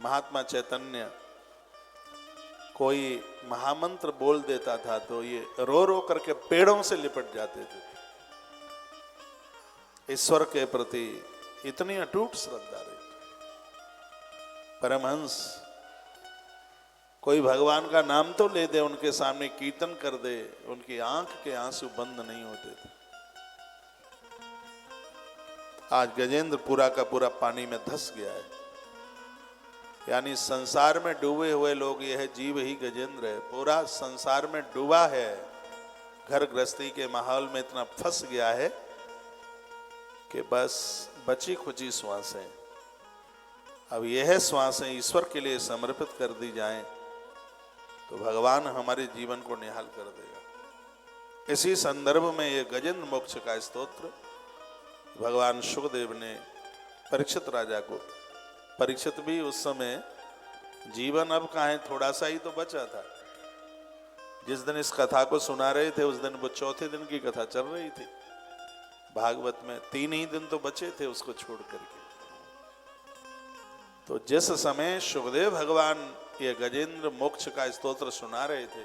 महात्मा चैतन्य कोई महामंत्र बोल देता था तो ये रो रो करके पेड़ों से लिपट जाते थे। ईश्वर के प्रति इतनी अटूट श्रद्धा रही। परमहंस कोई भगवान का नाम तो ले दे, उनके सामने कीर्तन कर दे, उनकी आंख के आंसू बंद नहीं होते थे। आज गजेंद्र पूरा का पूरा पानी में धंस गया है। यानी संसार में डूबे हुए लोग, यह जीव ही गजेंद्र है, पूरा संसार में डूबा है। घर गृहस्थी के माहौल में इतना फंस गया है कि बस बची खुची श्वासें, अब यह श्वासें ईश्वर के लिए समर्पित कर दी जाएं तो भगवान हमारे जीवन को निहाल कर देगा। इसी संदर्भ में ये गजेंद्र मोक्ष का स्तोत्र भगवान शुकदेव ने परीक्षित राजा को, परीक्षित भी उस समय जीवन अब कहाँ है, थोड़ा सा ही तो बचा था। जिस दिन इस कथा को सुना रहे थे उस दिन वो चौथे दिन की कथा चल रही थी। भागवत में 3 ही दिन तो बचे थे उसको छोड़ करके। तो जिस समय शुकदेव भगवान ये गजेंद्र मोक्ष का स्तोत्र सुना रहे थे,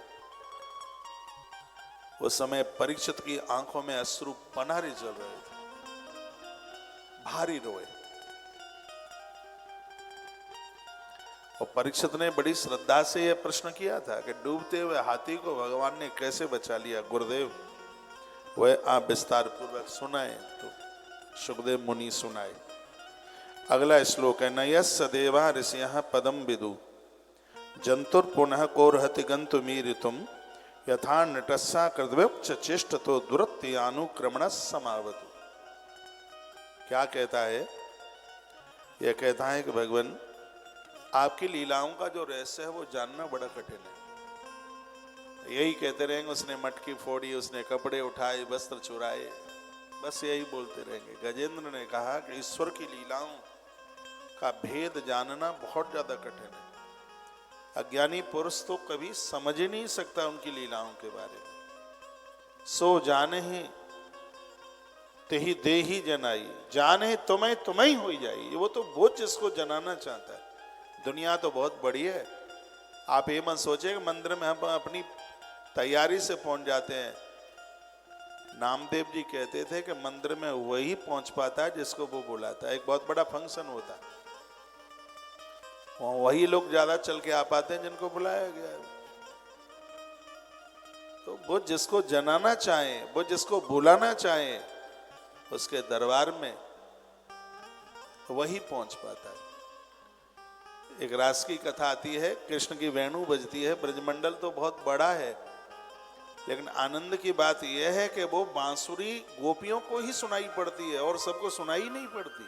उस समय परीक्षित की आंखों में अश्रु पनारे चल रहे थे, भारी रोए। और परीक्षित ने बड़ी श्रद्धा से यह प्रश्न किया था कि डूबते हुए हाथी को भगवान ने कैसे बचा लिया। गुरुदेव वह आप विस्तार पूर्वक सुनाए। तो शुकदेव मुनि सुनाए। अगला श्लोक है, नयस्य देवा ऋषियः पदम विदु जंतुर पुनः कोरहति गंतुमीरितुम यथा नटस्या कृतव्योक्ष चेष्ट तो दुरत्ति अनुक्रमण समावतु। क्या कहता है? यह कहता है कि भगवान आपकी लीलाओं का जो रहस्य है वो जानना बड़ा कठिन है। यही कहते रहेंगे उसने मटकी फोड़ी, उसने कपड़े उठाए, वस्त्र चुराए, बस यही बोलते रहेंगे। गजेंद्र ने कहा कि ईश्वर की लीलाओं का भेद जानना बहुत ज्यादा कठिन है। अज्ञानी पुरुष तो कभी समझ ही नहीं सकता उनकी लीलाओं के बारे में। सो जाने ही तेहि दे ही जनाई, जाने तुम्हें तुम्हें ही हो जाई। वो तो बोझ जिसको जनाना चाहता है। दुनिया तो बहुत बड़ी है। आप ये मत सोचे कि मंदिर में हम अपनी तैयारी से पहुंच जाते हैं। नामदेव जी कहते थे कि मंदिर में वही पहुंच पाता है जिसको वो बुलाता है। एक बहुत बड़ा फंक्शन होता है, वही लोग ज्यादा चल के आ पाते हैं जिनको बुलाया गया है। तो वो जिसको जनाना चाहे, वो जिसको बुलाना चाहे, उसके दरबार में वही पहुंच पाता है। एक रास की कथा आती है, कृष्ण की वेणु बजती है। ब्रजमंडल तो बहुत बड़ा है, लेकिन आनंद की बात यह है कि वो बांसुरी गोपियों को ही सुनाई पड़ती है और सबको सुनाई नहीं पड़ती।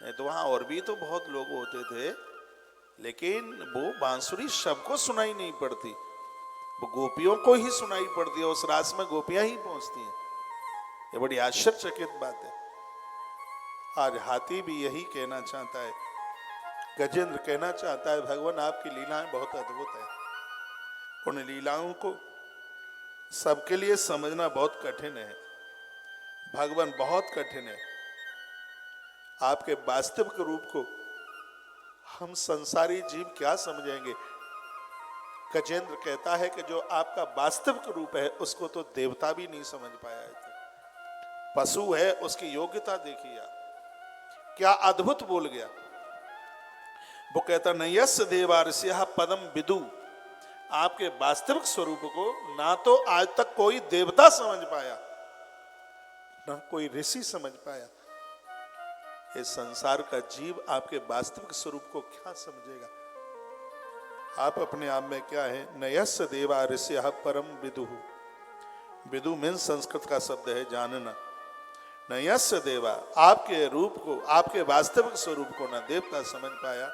नहीं तो वहां और भी तो बहुत लोग होते थे, लेकिन वो बांसुरी सबको सुनाई नहीं पड़ती, वो गोपियों को ही सुनाई पड़ती है। उस रास में गोपियां ही पहुंचती हैं। ये बड़ी आश्चर्यचकित बात है। आज हाथी भी यही कहना चाहता है, गजेंद्र कहना चाहता है, भगवान आपकी लीलाएं बहुत अद्भुत है। उन लीलाओं को सबके लिए समझना बहुत कठिन है। भगवान बहुत कठिन है। आपके वास्तविक रूप को हम संसारी जीव क्या समझेंगे। गजेंद्र कहता है कि जो आपका वास्तविक रूप है उसको तो देवता भी नहीं समझ पाया है। पशु है, उसकी योग्यता देखिए, क्या अद्भुत बोल गया। वो कहता नयस्य देवा ऋषियः पदम विदु, आपके वास्तविक स्वरूप को ना तो आज तक कोई देवता समझ पाया, ना कोई ऋषि समझ पाया। इस संसार का जीव आपके वास्तविक स्वरूप को क्या समझेगा। आप अपने आप में क्या है। नयस्य देवा ऋषियः परम विदु। विदु मीन संस्कृत का शब्द है जानना। न यस्य देवा, आपके रूप को, आपके वास्तविक स्वरूप को न देवता समझ पाया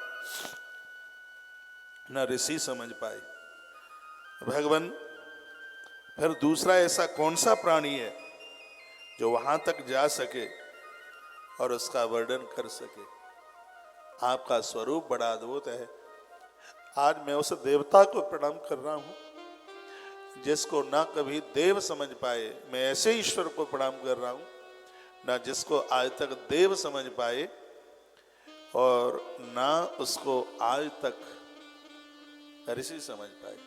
न ऋषि समझ पाए। भगवान, फिर दूसरा ऐसा कौन सा प्राणी है जो वहां तक जा सके और उसका वर्णन कर सके? आपका स्वरूप बड़ा अद्भुत है। आज मैं उस देवता को प्रणाम कर रहा हूं जिसको ना कभी देव समझ पाए। मैं ऐसे ईश्वर को प्रणाम कर रहा हूं ना जिसको आज तक देव समझ पाए और ना उसको आज तक ऋषि समझ पाए।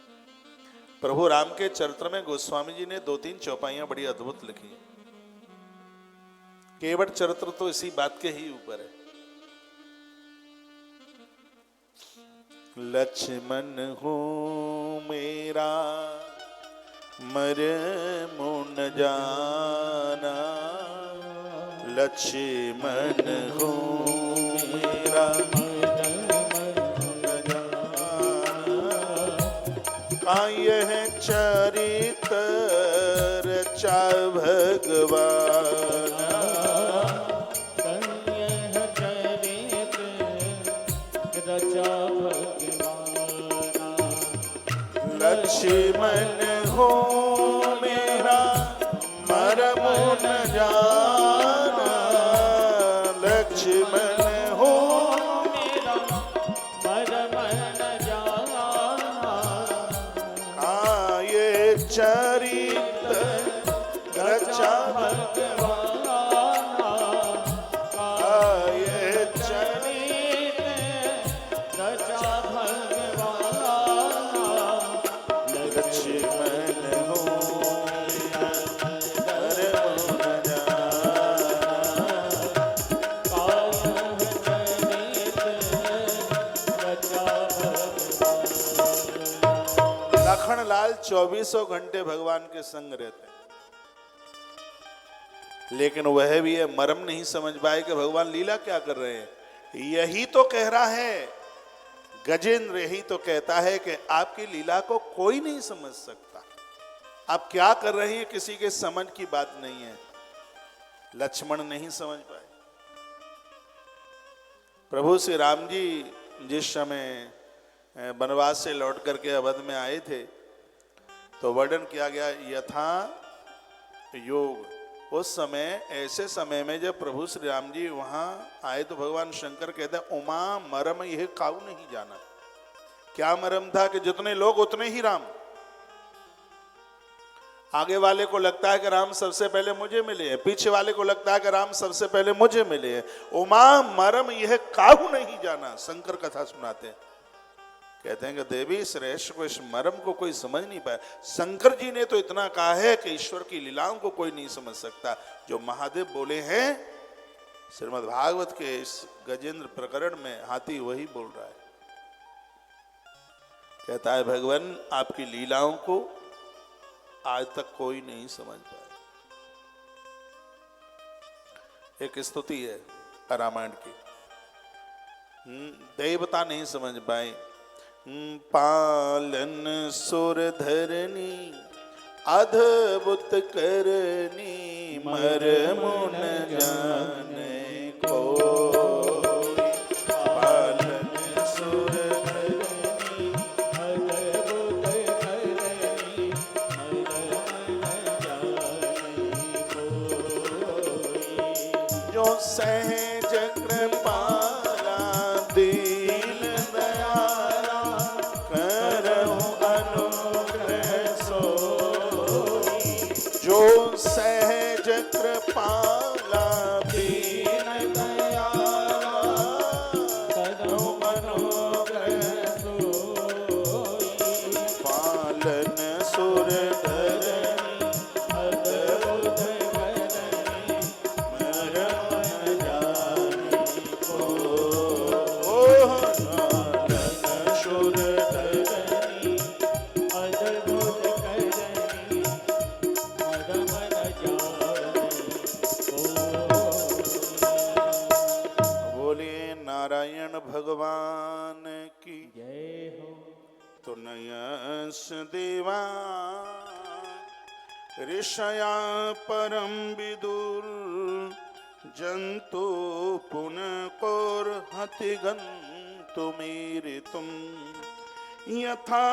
प्रभु राम के चरित्र में गोस्वामी जी ने 2-3 चौपाइयां बड़ी अद्भुत लिखी। केवट चरित्र तो इसी बात के ही ऊपर है। लक्ष्मण हूँ मेरा मरम न जाना, लक्ष्मण हूँ मेरा का यह चरित रचा भगवान, लक्ष्मण हो मेरा मरम न जाना, लक्ष्मण हो मेरा मरम न जाना, का ये चरित रचा भगवान, का ये चरित रचा लाल 2400 घंटे भगवान के संग रहते हैं, लेकिन वह भी ये मर्म नहीं समझ पाए कि भगवान लीला क्या कर रहे हैं। यही तो कह रहा है गजेंद्र, यही तो कहता है कि आपकी लीला को कोई नहीं समझ सकता। आप क्या कर रहे हैं किसी के समझ की बात नहीं है। लक्ष्मण नहीं समझ पाए। प्रभु श्री राम जी जिस समय वनवास से लौट करके अवध में आए थे तो वर्णन किया गया यथा योग। उस समय, ऐसे समय में जब प्रभु श्री राम जी वहां आए तो भगवान शंकर कहते हैं उमा मरम यह काऊ नहीं जाना। क्या मरम था कि जितने लोग उतने ही राम। आगे वाले को लगता है कि राम सबसे पहले मुझे मिले हैं, पीछे वाले को लगता है कि राम सबसे पहले मुझे मिले हैं। उमा मरम यह काऊ नहीं जाना। शंकर कथा सुनाते हैं, कहते हैं कि देवी श्रेष्ठ को इस मर्म को कोई समझ नहीं पाया। शंकर जी ने तो इतना कहा है कि ईश्वर की लीलाओं को कोई नहीं समझ सकता। जो महादेव बोले हैं श्रीमद् भागवत के इस गजेंद्र प्रकरण में, हाथी वही बोल रहा है। कहता है भगवान आपकी लीलाओं को आज तक कोई नहीं समझ पाया। एक स्तुति है रामायण की, देवता नहीं समझ पाए। पालन सुर धरनी अद्भुत करनी, मर्म न जाने को। पालन सुर धरनी अद्भुत करनी, मर्म न जाने को। जो सहज कृपाला दीन दयाला, करहु अनुग्रह सोई। जो सहज कृपाला दीन दयाला, करहु अनुग्रह सोई। पालन सुर धरनी अद्भुत करनी, मर्म न जाने को। पालन सुर धरनी अद्भुत करनी, मर्म न जाने को। बोलिए नारायण भगवान की जय हो। तो नयस देवा ऋषया परम विदुर, जंतु पुनकोर्हति गन्तुमीरितुम् यथा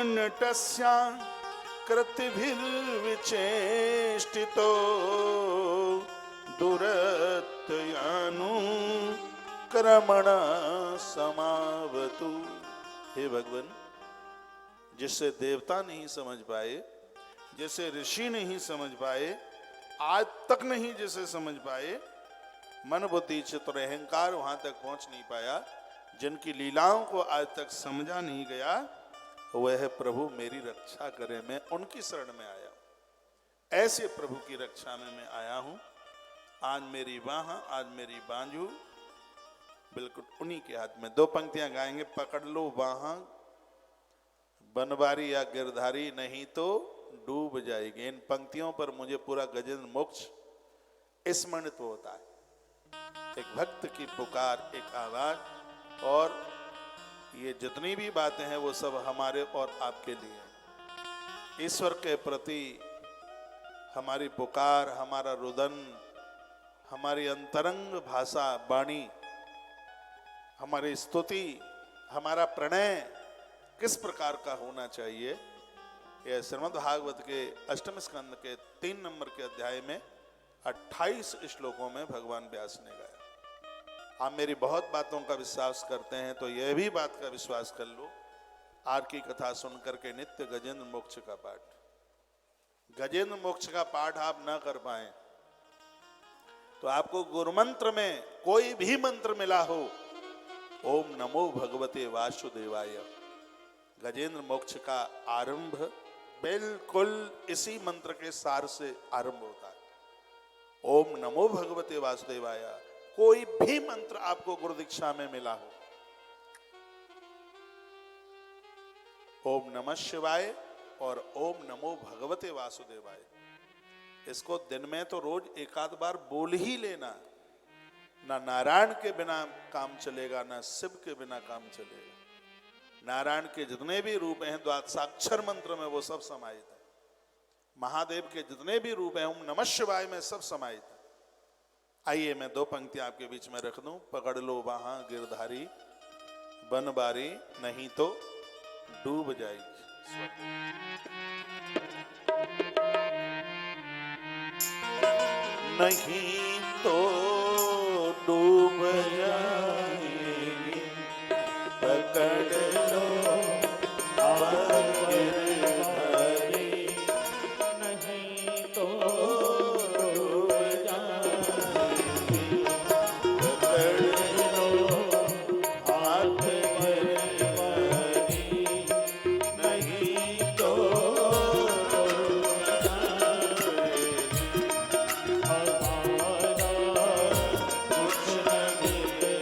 नटस्या कृतिभिर्विचेष्टितो दुरत्यनुक्रमण समावतु। हे भगवान, जिससे देवता नहीं समझ पाए, जिसे ऋषि नहीं समझ पाए, आज तक नहीं जिसे समझ पाए, मन बुद्धि चित्त और अहंकार वहां तक पहुंच नहीं पाया, जिनकी लीलाओं को आज तक समझा नहीं गया, वह प्रभु मेरी रक्षा करे। मैं उनकी शरण में आया हूं, ऐसे प्रभु की रक्षा में मैं आया हूं। आज मेरी बाह, आज मेरी बांझू बिल्कुल उन्हीं के हाथ में। दो पंक्तियां गाएंगे। पकड़ लो बाह बनवारी या गिरधारी, नहीं तो डूब जाएगी। इन पंक्तियों पर मुझे पूरा गजेंद्र मोक्ष स्मरणित होता है। एक भक्त की पुकार, एक आवाज, और ये जितनी भी बातें हैं वो सब हमारे और आपके लिए। ईश्वर के प्रति हमारी पुकार, हमारा रुदन, हमारी अंतरंग भाषा वाणी, हमारी स्तुति, हमारा प्रणय किस प्रकार का होना चाहिए, यह श्रीमद् भागवत के अष्टम स्कंद के 3 नंबर के अध्याय में 28 श्लोकों में भगवान व्यास ने गाया। आप मेरी बहुत बातों का विश्वास करते हैं तो यह भी बात का विश्वास कर लो, आर की कथा सुनकर के नित्य गजेंद्र मोक्ष का पाठ, गजेंद्र मोक्ष का पाठ आप न कर पाए तो आपको गुरु मंत्र में कोई भी मंत्र मिला हो, ओम नमो भगवते वासुदेवाय, गजेंद्र मोक्ष का आरंभ बिल्कुल इसी मंत्र के सार से आरंभ होता है। ओम नमो भगवते वासुदेवाय। कोई भी मंत्र आपको गुरु दीक्षा में मिला हो, ओम नमः शिवाय और ओम नमो भगवते वासुदेवाय, इसको दिन में तो रोज एक आध बार बोल ही लेना। ना नारायण के बिना काम चलेगा, ना शिव के बिना काम चलेगा। नारायण के जितने भी रूप हैं द्वादशाक्षर मंत्र में वो सब समाहित है। महादेव के जितने भी रूप हैं ओम नमः शिवाय में सब समाहित है। आइए मैं 2 पंक्तियां आपके बीच में रख दूं। पकड़ लो वहां गिरधारी बनबारी, नहीं तो डूब जाएगी। नहीं तो डूब जाएगी, पकड़ लो गिरधारी, नहीं तो डूब जाएगी, पकड़ लो हाथ गिरधारी, नहीं तो डूब जाएगी। हमारा कुछ न मिले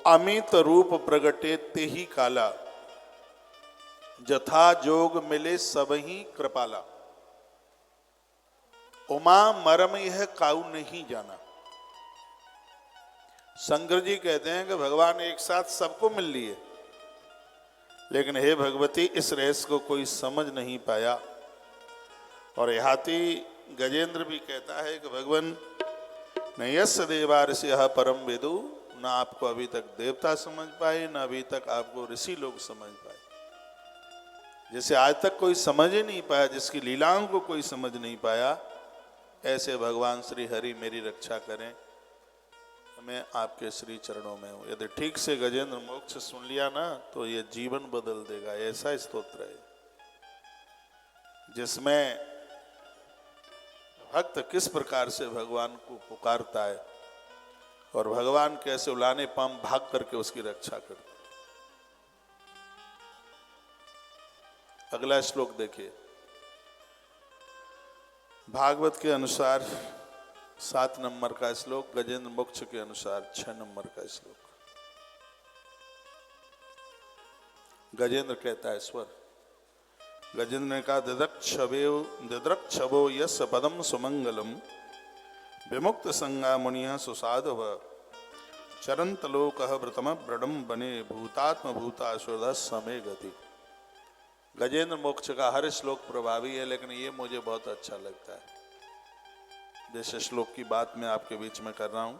अमित रूप प्रगटे ते ही काला, जथा जोग मिले सब ही कृपाला। उमा मरम यह काऊ नहीं जाना। शंकर जी कहते हैं कि भगवान एक साथ सबको मिल लिए, लेकिन हे भगवती इस रहस्य को कोई समझ नहीं पाया। और हाथी गजेंद्र भी कहता है कि भगवान न यस्य देवा ऋषि परम वेदु, न आपको अभी तक देवता समझ पाए, न अभी तक आपको ऋषि लोग समझ पाए। जैसे आज तक कोई समझ ही नहीं पाया, जिसकी लीलाओं को कोई समझ नहीं पाया, ऐसे भगवान श्री हरि मेरी रक्षा करें। मैं आपके श्री चरणों में हूं। यदि ठीक से गजेंद्र मोक्ष सुन लिया ना, तो ये जीवन बदल देगा। ऐसा स्तोत्र है जिसमें भक्त किस प्रकार से भगवान को पुकारता है और भगवान कैसे उलाने पाम भाग करके उसकी रक्षा करता है। अगला श्लोक देखिए। भागवत के अनुसार 7 नंबर का श्लोक, गजेंद्र मोक्ष के अनुसार 6 नंबर का श्लोक। गजेंद्र कहता है स्वर। गजेंद्र ने कहा दिद्रक्षभो यस्य पदम सुमंगलम, विमुक्त संगा मुनिः सुसाधव, चरंत लोकः व्रतम व्रणम बने, भूतात्म भूतासुरधः समे गति। गजेंद्र मोक्ष का हर श्लोक प्रभावी है, लेकिन ये मुझे बहुत अच्छा लगता है। जिस श्लोक की बात मैं आपके बीच में कर रहा हूं,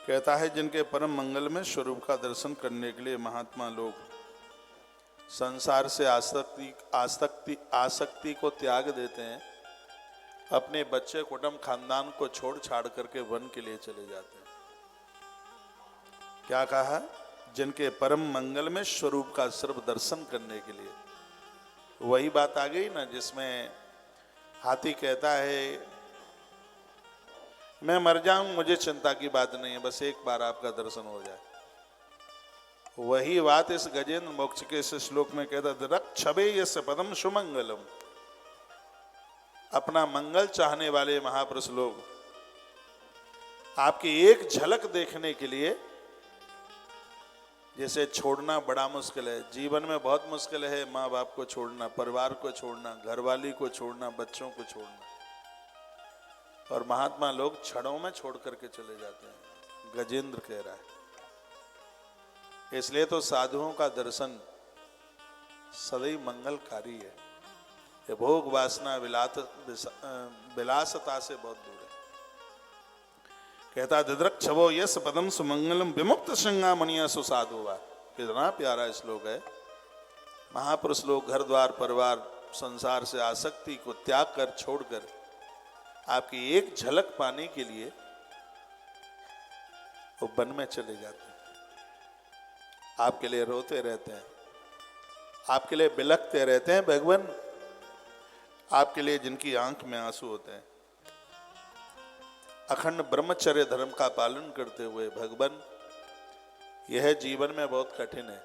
कहता है जिनके परम मंगल में स्वरूप का दर्शन करने के लिए महात्मा लोग संसार से आसक्ति को त्याग देते हैं, अपने बच्चे कुटुंब खानदान को छोड़ छाड़ करके वन के लिए चले जाते हैं। क्या कहा? जिनके परम मंगल में स्वरूप का सर्व दर्शन करने के लिए। वही बात आ गई ना जिसमें हाथी कहता है मैं मर जाऊं, मुझे चिंता की बात नहीं है, बस एक बार आपका दर्शन हो जाए। वही बात इस गजेंद्र मोक्ष के इस श्लोक में कहता है रक्षभे यस्य पदम सुमंगलम। अपना मंगल चाहने वाले महापुरुष लोग आपकी एक झलक देखने के लिए, जैसे छोड़ना बड़ा मुश्किल है, जीवन में बहुत मुश्किल है माँ बाप को छोड़ना, परिवार को छोड़ना, घरवाली को छोड़ना, बच्चों को छोड़ना, और महात्मा लोग क्षणों में छोड़ करके चले जाते हैं। गजेंद्र कह रहा है इसलिए तो साधुओं का दर्शन सदैव मंगलकारी है। ये भोग वासना विलासता से बहुत दूर है। कहता दिद्रक्षभो यस्य पदम सुमंगलम, विमुक्त संगा मुनिः सुसाधुः। कितना प्यारा श्लोक है। महापुरुष लोग घर द्वार परिवार संसार से आसक्ति को त्याग कर छोड़कर आपकी एक झलक पाने के लिए वो वन में चले जाते हैं, आपके लिए रोते रहते हैं, आपके लिए बिलखते रहते हैं। भगवान आपके लिए जिनकी आंख में आंसू होते हैं, अखंड ब्रह्मचर्य धर्म का पालन करते हुए, भगवान यह जीवन में बहुत कठिन है,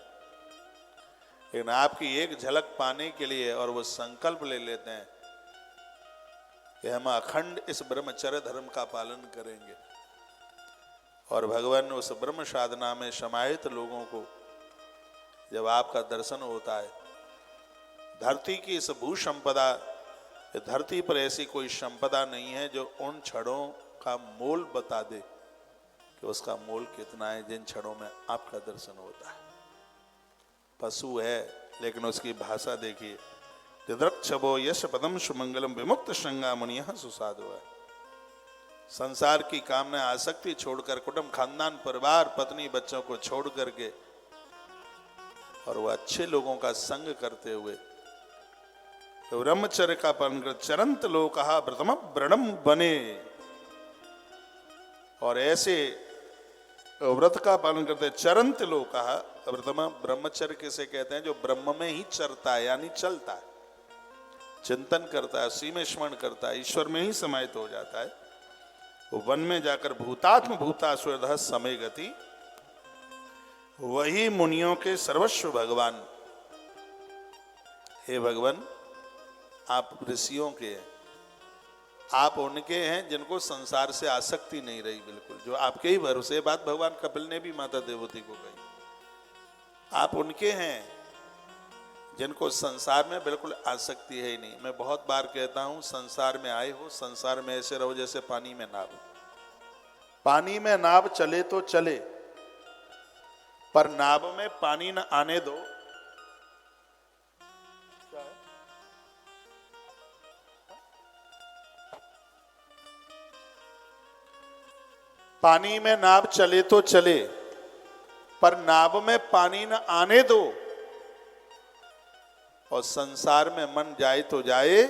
लेकिन आपकी एक झलक पाने के लिए और वो संकल्प ले लेते हैं कि हम अखंड इस ब्रह्मचर्य धर्म का पालन करेंगे। और भगवान उस ब्रह्म साधना में समाहित लोगों को जब आपका दर्शन होता है, धरती की इस भू संपदा, धरती पर ऐसी कोई संपदा नहीं है जो उन क्षणों का मोल बता दे कि उसका मोल कितना है जिन क्षणों में आपका दर्शन होता है। पशु है लेकिन उसकी भाषा देखिए, दिद्रक्षभो यस्य पदम सुमंगलम, विमुक्त संगा मुनिः सुसाधुः। संसार की कामना आसक्ति छोड़कर, कुटुंब खानदान परिवार पत्नी बच्चों को छोड़ करके, और वह अच्छे लोगों का संग करते हुए ब्रह्मचर्य का पालन कर, चरंत लोकः व्रतम व्रणम बने। और ऐसे व्रत का पालन करते हैं। चरंत लोकः व्रतम, ब्रह्मचर्य किसे कहते हैं? जो ब्रह्म में ही चरता है, यानी चलता है, चिंतन करता है, उसी में स्मरण करता है, ईश्वर में ही समाहित हो जाता है। वो वन में जाकर भूतात्म भूतासुरधः समे गति, वही मुनियों के सर्वस्व भगवान। हे भगवान, आप ऋषियों के आप उनके हैं जिनको संसार से आसक्ति नहीं रही बिल्कुल, जो आपके ही भरोसे। बात भगवान कपिल ने भी माता देवती को कही। आप उनके हैं जिनको संसार में बिल्कुल आसक्ति है ही नहीं। मैं बहुत बार कहता हूं, संसार में आए हो, संसार में ऐसे रहो जैसे पानी में नाव। पानी में नाव चले तो चले, पर नाव में पानी न आने दो। पानी में नाव चले तो चले, पर नाव में पानी न आने दो। और संसार में मन जाए तो जाए,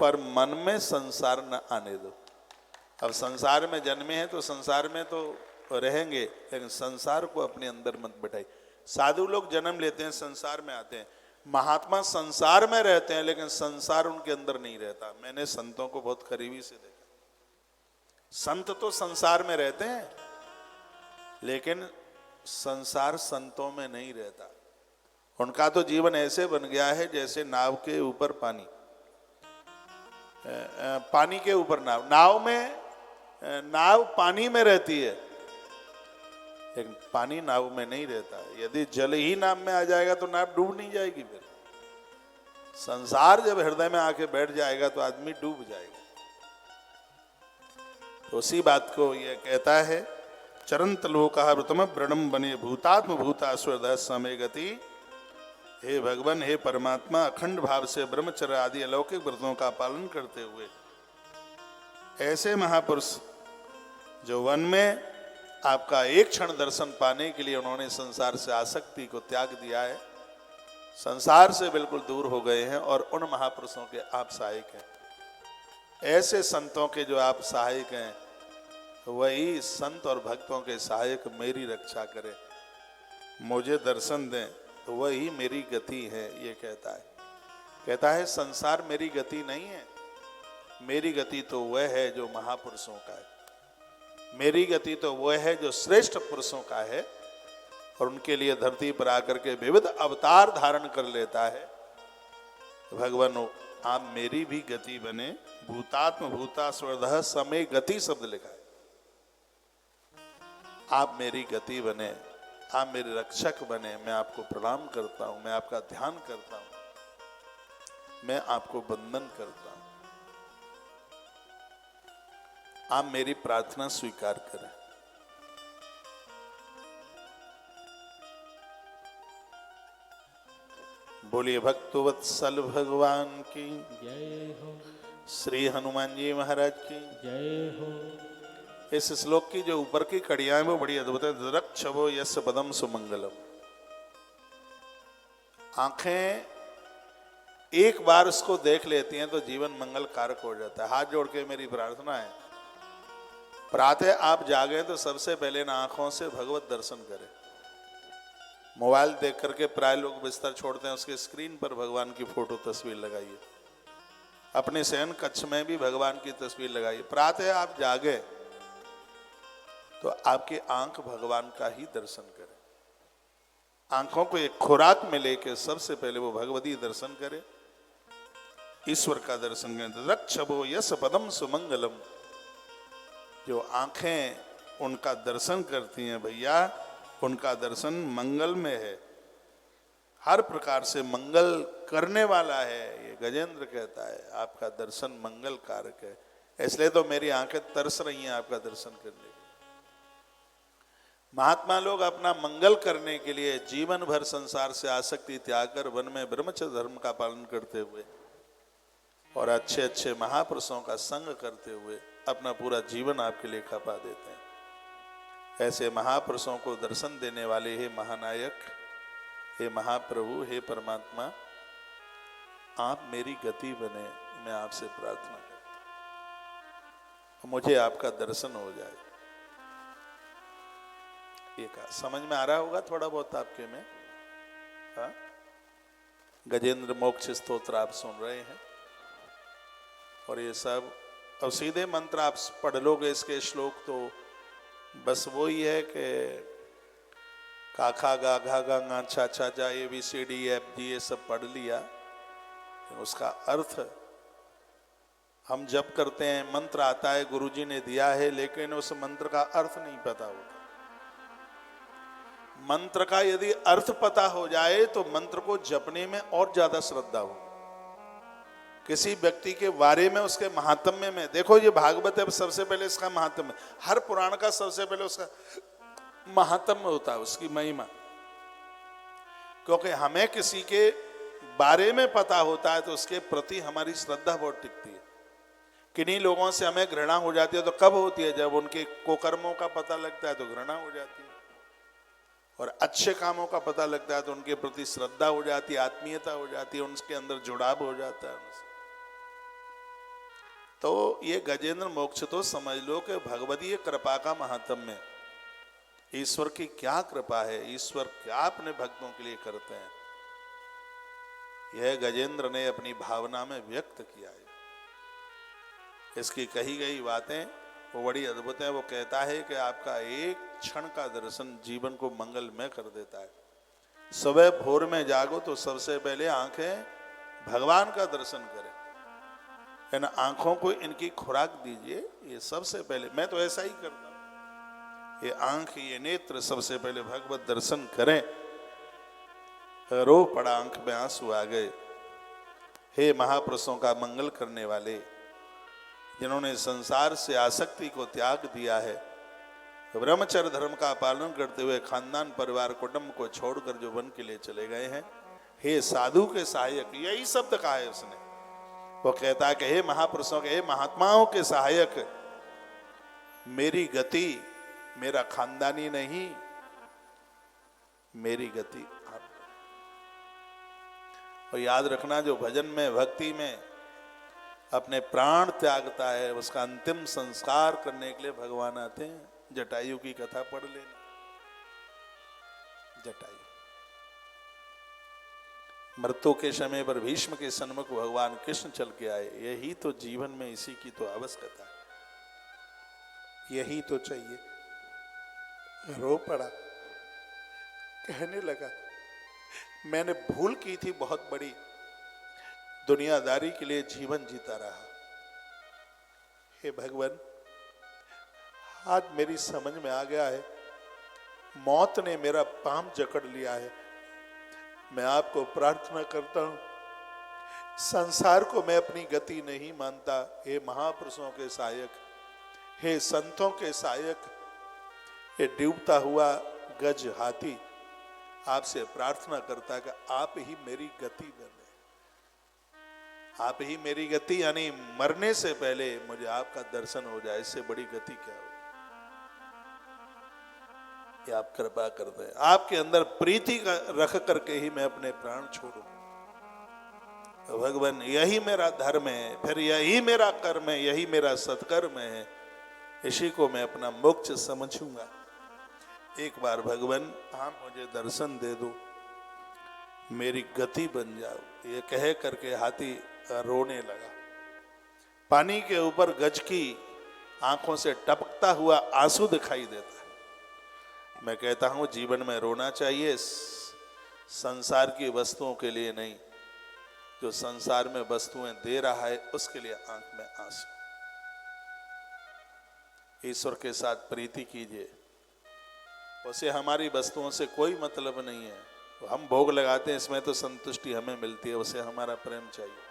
पर मन में संसार न आने दो। अब संसार में जन्मे हैं तो संसार में तो रहेंगे, लेकिन संसार को अपने अंदर मत बिठाइए। साधु लोग जन्म लेते हैं, संसार में आते हैं। महात्मा संसार में रहते हैं, लेकिन संसार उनके अंदर नहीं रहता। मैंने संतों को बहुत करीबी से देखा। संत तो संसार में रहते हैं, लेकिन संसार संतों में नहीं रहता। उनका तो जीवन ऐसे बन गया है जैसे नाव के ऊपर पानी, पानी के ऊपर नाव। नाव में, नाव पानी में रहती है, लेकिन पानी नाव में नहीं रहता। यदि जल ही नाव में आ जाएगा तो नाव डूब नहीं जाएगी। फिर संसार जब हृदय में आके बैठ जाएगा तो आदमी डूब जाएगा। तो उसी बात को यह कहता है, चरंत लोका व्रतम व्रणम बने भूतात्म भूता स्वर्ध समय गति। हे भगवान, हे परमात्मा, अखंड भाव से ब्रह्मचर्य आदि अलौकिक व्रतों का पालन करते हुए ऐसे महापुरुष जो वन में आपका एक क्षण दर्शन पाने के लिए उन्होंने संसार से आसक्ति को त्याग दिया है, संसार से बिल्कुल दूर हो गए हैं, और उन महापुरुषों के आप सहायक हैं। ऐसे संतों के जो आप सहायक हैं, वही संत और भक्तों के सहायक मेरी रक्षा करें, मुझे दर्शन दें, तो वही मेरी गति है। ये कहता है संसार मेरी गति नहीं है। मेरी गति तो वह है जो महापुरुषों का है। मेरी गति तो वह है जो श्रेष्ठ पुरुषों का है, और उनके लिए धरती पर आकर के विविध अवतार धारण कर लेता है। भगवान, आप मेरी भी गति बने। भूतात्म भूता स्वर्धः समय गति शब्द लिखा है। आप मेरी गति बने, आप मेरे रक्षक बने। मैं आपको प्रणाम करता हूं, मैं आपका ध्यान करता हूं, मैं आपको वंदन करता हूं। आप मेरी प्रार्थना स्वीकार करें। बोलिए भक्तवत्सल भगवान की जय हो। श्री हनुमान जी महाराज की जय हो। इस श्लोक की जो ऊपर की कड़ियां हैं वो बड़ी अद्भुत है। रक्षभो यस्य पदम सुमंगलम। आंखें एक बार उसको देख लेती हैं तो जीवन मंगल कारक हो जाता है। हाथ जोड़ के मेरी प्रार्थना है, प्रातः आप जागे तो सबसे पहले ना आंखों से भगवत दर्शन करें। मोबाइल देख करके प्राय लोग बिस्तर छोड़ते हैं, उसके स्क्रीन पर भगवान की फोटो तस्वीर लगाइए। अपने शयन कक्ष में भी भगवान की तस्वीर लगाइए। प्रातः आप जागे तो आपकी आंख भगवान का ही दर्शन करे। आंखों को एक खुराक में लेके सबसे पहले वो भगवती दर्शन करे, ईश्वर का दर्शन करें। रक्षभो यस पदम सुमंगलम। जो आंखें उनका दर्शन करती हैं भैया, उनका दर्शन मंगल में है, हर प्रकार से मंगल करने वाला है। ये गजेंद्र कहता है आपका दर्शन मंगल कारक है, इसलिए तो मेरी आंखें तरस रही हैं आपका दर्शन करने। महात्मा लोग अपना मंगल करने के लिए जीवन भर संसार से आसक्ति त्याग कर वन में ब्रह्मचर्य धर्म का पालन करते हुए और अच्छे अच्छे महापुरुषों का संग करते हुए अपना पूरा जीवन आपके लिए खपा देते हैं। ऐसे महापुरुषों को दर्शन देने वाले हे महानायक, हे महाप्रभु, हे परमात्मा, आप मेरी गति बने। मैं आपसे प्रार्थना करता हूं मुझे आपका दर्शन हो जाए। ये कहा समझ में आ रहा होगा थोड़ा बहुत आपके में। हाँ? गजेंद्र मोक्ष स्तोत्र आप सुन रहे हैं, और ये सब अब सीधे मंत्र आप पढ़ लोगे इसके श्लोक तो बस वो ही है कि काखा गा घा गा गा छा छा जा ABCD EFG ये सब पढ़ लिया, उसका अर्थ हम जप करते हैं, मंत्र आता है, गुरुजी ने दिया है, लेकिन उस मंत्र का अर्थ नहीं पता होता। मंत्र का यदि अर्थ पता हो जाए तो मंत्र को जपने में और ज्यादा श्रद्धा हो। किसी व्यक्ति के बारे में, उसके महात्म्य में, देखो ये भागवत है, सबसे पहले इसका महात्म्य, हर पुराण का सबसे पहले उसका महात्म्य होता है, उसकी महिमा। क्योंकि हमें किसी के बारे में पता होता है तो उसके प्रति हमारी श्रद्धा बहुत टिकती है। किन्हीं लोगों से हमें घृणा हो जाती है तो कब होती है? जब उनके कुकर्मों का पता लगता है तो घृणा हो जाती है, और अच्छे कामों का पता लगता है तो उनके प्रति श्रद्धा हो जाती है, आत्मीयता हो जाती है, उनके अंदर जुड़ाव हो जाता है उनसे। तो ये गजेंद्र मोक्ष तो समझ लो कि भगवदीय कृपा का महात्म्य है। ईश्वर की क्या कृपा है, ईश्वर क्या अपने भक्तों के लिए करते हैं, यह गजेंद्र ने अपनी भावना में व्यक्त किया है। इसकी कही गई बातें वो बड़ी अद्भुत है। वो कहता है कि आपका एक क्षण का दर्शन जीवन को मंगलमय कर देता है। सुबह भोर में जागो तो सबसे पहले आंखें भगवान का दर्शन करें, इन आंखों को इनकी खुराक दीजिए। ये सबसे पहले, मैं तो ऐसा ही करता हूं, ये आंख, ये नेत्र सबसे पहले भगवत दर्शन करें। रो पड़ा, आंख में आंसू आ गए। हे महापुरुषों का मंगल करने वाले, जिन्होंने संसार से आसक्ति को त्याग दिया है, ब्रह्मचर्य धर्म का पालन करते हुए खानदान परिवार कुटुंब को छोड़कर जो वन के लिए चले गए हैं, हे साधु के सहायक, यही शब्द कहा है उसने। वो कहता है कि हे महापुरुषों के, हे महात्माओं के सहायक, मेरी गति मेरा खानदानी नहीं, मेरी गति आप। और याद रखना, जो भजन में, भक्ति में अपने प्राण त्यागता है, उसका अंतिम संस्कार करने के लिए भगवान आते हैं। जटायु की कथा पढ़ लेना। जटायु मृत्यु के समय पर भीष्म के सन्मुख भगवान कृष्ण चल के आए। यही तो जीवन में, इसी की तो आवश्यकता है, यही तो चाहिए। रो पड़ा, कहने लगा मैंने भूल की थी बहुत बड़ी, दुनियादारी के लिए जीवन जीता रहा। हे भगवान, आज मेरी समझ में आ गया है, मौत ने मेरा पांव जकड़ लिया है। मैं आपको प्रार्थना करता हूं, संसार को मैं अपनी गति नहीं मानता। हे महापुरुषों के सहायक, हे संतों के सहायक, ये डूबता हुआ गज हाथी आपसे प्रार्थना करता कि आप ही मेरी गति बने, आप ही मेरी गति, यानी मरने से पहले मुझे आपका दर्शन हो जाए। इससे बड़ी गति क्या हो? ये आप कृपा करते हैं। आपके अंदर प्रीति का रख करके ही मैं अपने प्राण छोड़ूं। तो भगवान, यही मेरा धर्म है, फिर यही मेरा कर्म है, यही मेरा सत्कर्म है, इसी को मैं अपना मोक्ष समझूंगा। एक बार भगवान आप मुझे दर्शन दे दो, मेरी गति बन जाओ। ये कह करके हाथी रोने लगा। पानी के ऊपर गज की आंखों से टपकता हुआ आंसू दिखाई देता है। मैं कहता हूं, जीवन में रोना चाहिए, संसार की वस्तुओं के लिए नहीं, जो संसार में वस्तुएं दे रहा है उसके लिए आंख में आंसू। ईश्वर के साथ प्रीति कीजिए, उसे हमारी वस्तुओं से कोई मतलब नहीं है। तो हम भोग लगाते हैं, इसमें तो संतुष्टि हमें मिलती है, उसे हमारा प्रेम चाहिए।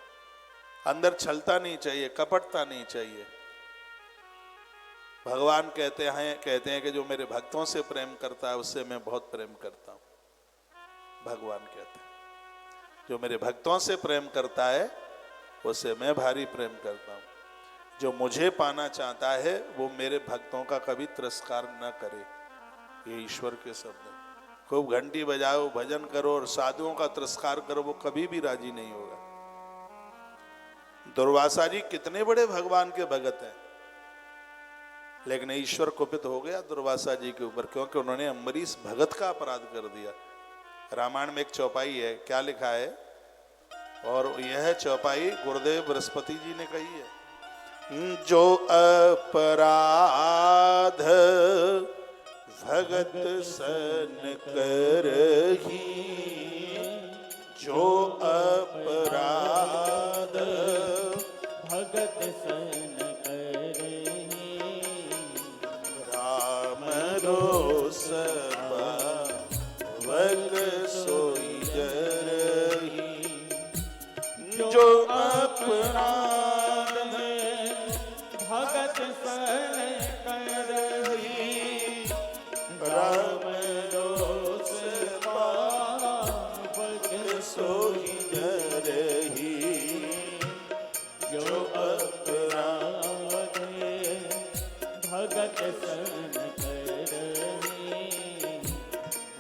अंदर छलता नहीं चाहिए, कपटता नहीं चाहिए। भगवान कहते हैं कि जो मेरे भक्तों से प्रेम करता है उससे मैं बहुत प्रेम करता हूं। भगवान कहते हैं जो मेरे भक्तों से प्रेम करता है उससे मैं भारी प्रेम करता हूं। जो मुझे पाना चाहता है वो मेरे भक्तों का कभी तिरस्कार न करे। ये ईश्वर के शब्द हैं। खूब घंटी बजाओ, भजन करो और साधुओं का तिरस्कार करो, वो कभी भी राजी नहीं होगा। दुर्वासा जी कितने बड़े भगवान के भगत हैं, लेकिन ईश्वर कुपित हो गया दुर्वासा जी के ऊपर, क्योंकि उन्होंने अम्बरीश भगत का अपराध कर दिया। रामायण में एक चौपाई है, क्या लिखा है, और यह चौपाई गुरुदेव बृहस्पति जी ने कही है। जो अपराध भगत सन करही, जो अपराध भगत सन सोई जरही, जो अपराध में भगत सन करही, राम रोष पावक सोई जरही, जो अपराध भगत सन करही,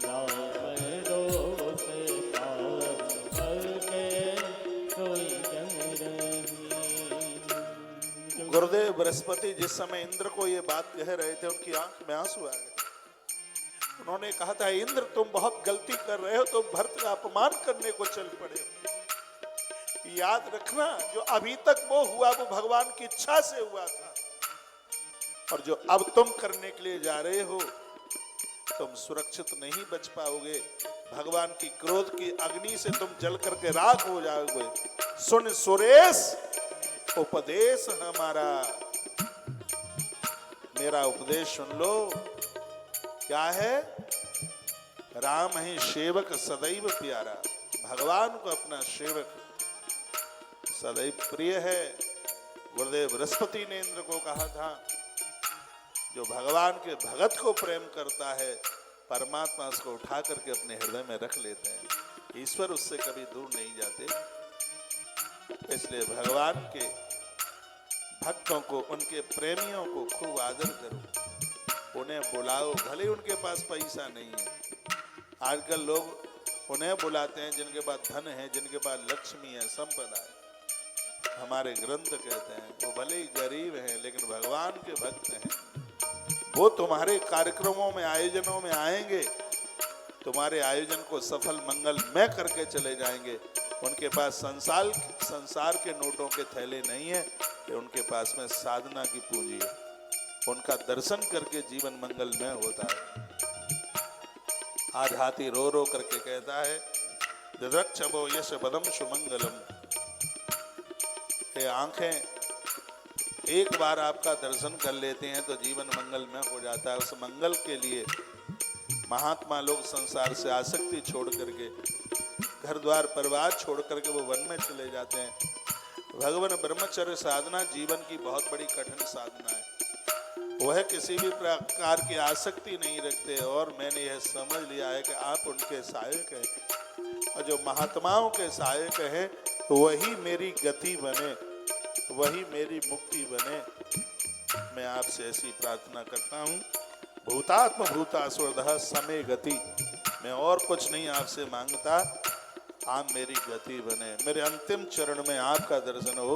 राम रोष पावक सोई जरही। गुरुदेव बृहस्पति जिस समय इंद्र को ये बात कह रहे थे, उनकी आंख में आंसू आ गए। उन्होंने कहा था, इंद्र तुम बहुत गलती कर रहे हो, तुम भरत का अपमान करने को चल पड़े हो। याद रखना, जो अभी तक वो हुआ वो भगवान की इच्छा से हुआ था, और जो अब तुम करने के लिए जा रहे हो, तुम सुरक्षित नहीं बच पाओगे। भगवान की क्रोध की अग्नि से तुम जल करके राख हो जाओगे। सुन सुरेश उपदेश हमारा, मेरा उपदेश सुन लो। क्या है? राम ही सेवक सदैव प्यारा। भगवान को अपना सेवक सदैव प्रिय है। गुरुदेव बृहस्पति ने इंद्र को कहा था, जो भगवान के भगत को प्रेम करता है, परमात्मा उसको उठा करके अपने हृदय में रख लेते हैं। ईश्वर उससे कभी दूर नहीं जाते। इसलिए भगवान के भक्तों को, उनके प्रेमियों को खूब आदर करो, उन्हें बुलाओ, भले उनके पास पैसा नहीं है। आजकल लोग उन्हें बुलाते हैं जिनके पास धन है, जिनके पास लक्ष्मी है, संपदा है। हमारे ग्रंथ कहते हैं वो भले ही गरीब हैं लेकिन भगवान के भक्त हैं। वो तुम्हारे कार्यक्रमों में, आयोजनों में आएंगे, तुम्हारे आयोजन को सफल मंगलमय करके चले जाएंगे। उनके पास संसार के नोटों के थैले नहीं है, कि उनके पास में साधना की पूंजी है। उनका दर्शन करके जीवन मंगलमय होता है। आज हाथी रो रो करके कहता है, दिदृक्षभो यश पदम सुमंगलम। ये आंखें एक बार आपका दर्शन कर लेते हैं तो जीवन मंगलमय हो जाता है। उस मंगल के लिए महात्मा लोग संसार से आसक्ति छोड़ करके, घर द्वार परिवार छोड़ करके वो वन में चले जाते हैं। भगवान ब्रह्मचर्य साधना जीवन की बहुत बड़ी कठिन साधना है। वह किसी भी प्रकार की आसक्ति नहीं रखते, और मैंने यह समझ लिया है कि आप उनके सहायक हैं, और जो महात्माओं के सहायक हैं वही मेरी गति बने, वही मेरी मुक्ति बने। मैं आपसे ऐसी प्रार्थना करता हूँ। भूतात्म भूतास्वर्धः समय गति। मैं और कुछ नहीं आपसे मांगता, आप मेरी गति बने। मेरे अंतिम चरण में आपका दर्शन हो।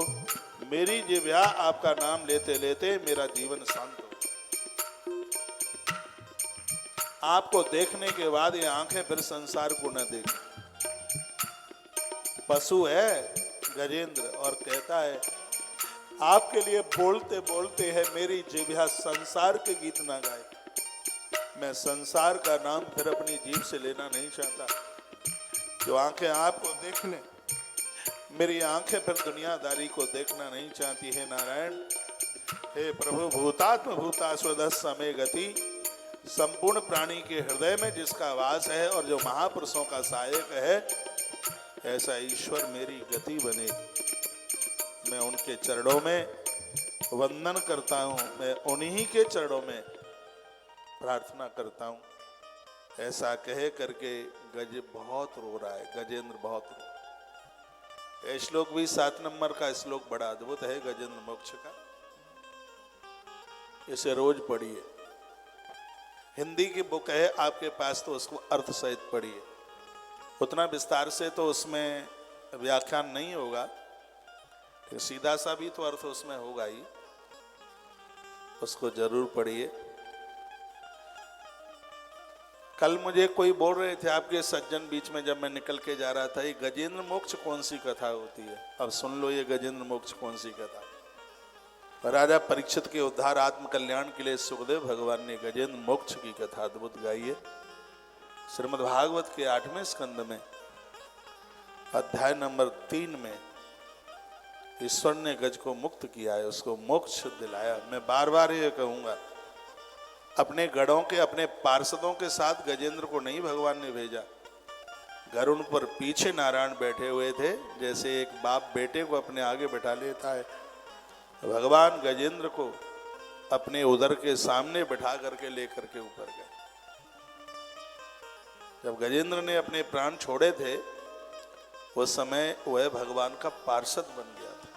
मेरी जिह्वा आपका नाम लेते लेते मेरा जीवन शांत हो। आपको देखने के बाद ये आंखें फिर संसार को न देखें। पशु है गजेंद्र, और कहता है, आपके लिए बोलते बोलते है मेरी जिह्वा संसार के गीत ना गाए। मैं संसार का नाम फिर अपनी जीभ से लेना नहीं चाहता। जो आंखें आपको देखने, मेरी आंखें फिर दुनियादारी को देखना नहीं चाहती है। नारायण, हे प्रभु, भूतात्म भूतास्वधः समय गति। संपूर्ण प्राणी के हृदय में जिसका वास है और जो महापुरुषों का सहायक है, ऐसा ईश्वर मेरी गति बने। मैं उनके चरणों में वंदन करता हूँ, मैं उन्हीं के चरणों में प्रार्थना करता हूँ। ऐसा कहे करके गज बहुत रो रहा है, गजेंद्र बहुत रो। यह श्लोक भी 7 नंबर का श्लोक बड़ा अद्भुत है गजेंद्र मोक्ष का। इसे रोज पढ़िए। हिंदी की बुक है आपके पास तो उसको अर्थ सहित पढ़िए। उतना विस्तार से तो उसमें व्याख्यान नहीं होगा, सीधा सा भी तो अर्थ उसमें होगा ही। उसको जरूर पढ़िए। कल मुझे कोई बोल रहे थे आपके सज्जन बीच में, जब मैं निकल के जा रहा था, ये गजेंद्र मोक्ष कौन सी कथा होती है? अब सुन लो, ये गजेंद्र मोक्ष कौन सी कथा। राजा परीक्षित के उद्धार आत्म कल्याण के लिए सुखदेव भगवान ने गजेंद्र मोक्ष की कथा अद्भुत गाई है। श्रीमद् भागवत के 8वें स्कंद में अध्याय नंबर 3 में ईश्वर ने गज को मुक्त किया है, उसको मोक्ष दिलाया। मैं बार बार ये कहूंगा, अपने गढ़ों के, अपने पार्षदों के साथ गजेंद्र को नहीं भगवान ने भेजा। गरुड़ पर पीछे नारायण बैठे हुए थे, जैसे एक बाप बेटे को अपने आगे बैठा लेता है। भगवान गजेंद्र को अपने उदर के सामने बैठा करके लेकर के ऊपर गए। जब गजेंद्र ने अपने प्राण छोड़े थे, उस समय वह भगवान का पार्षद बन गया था।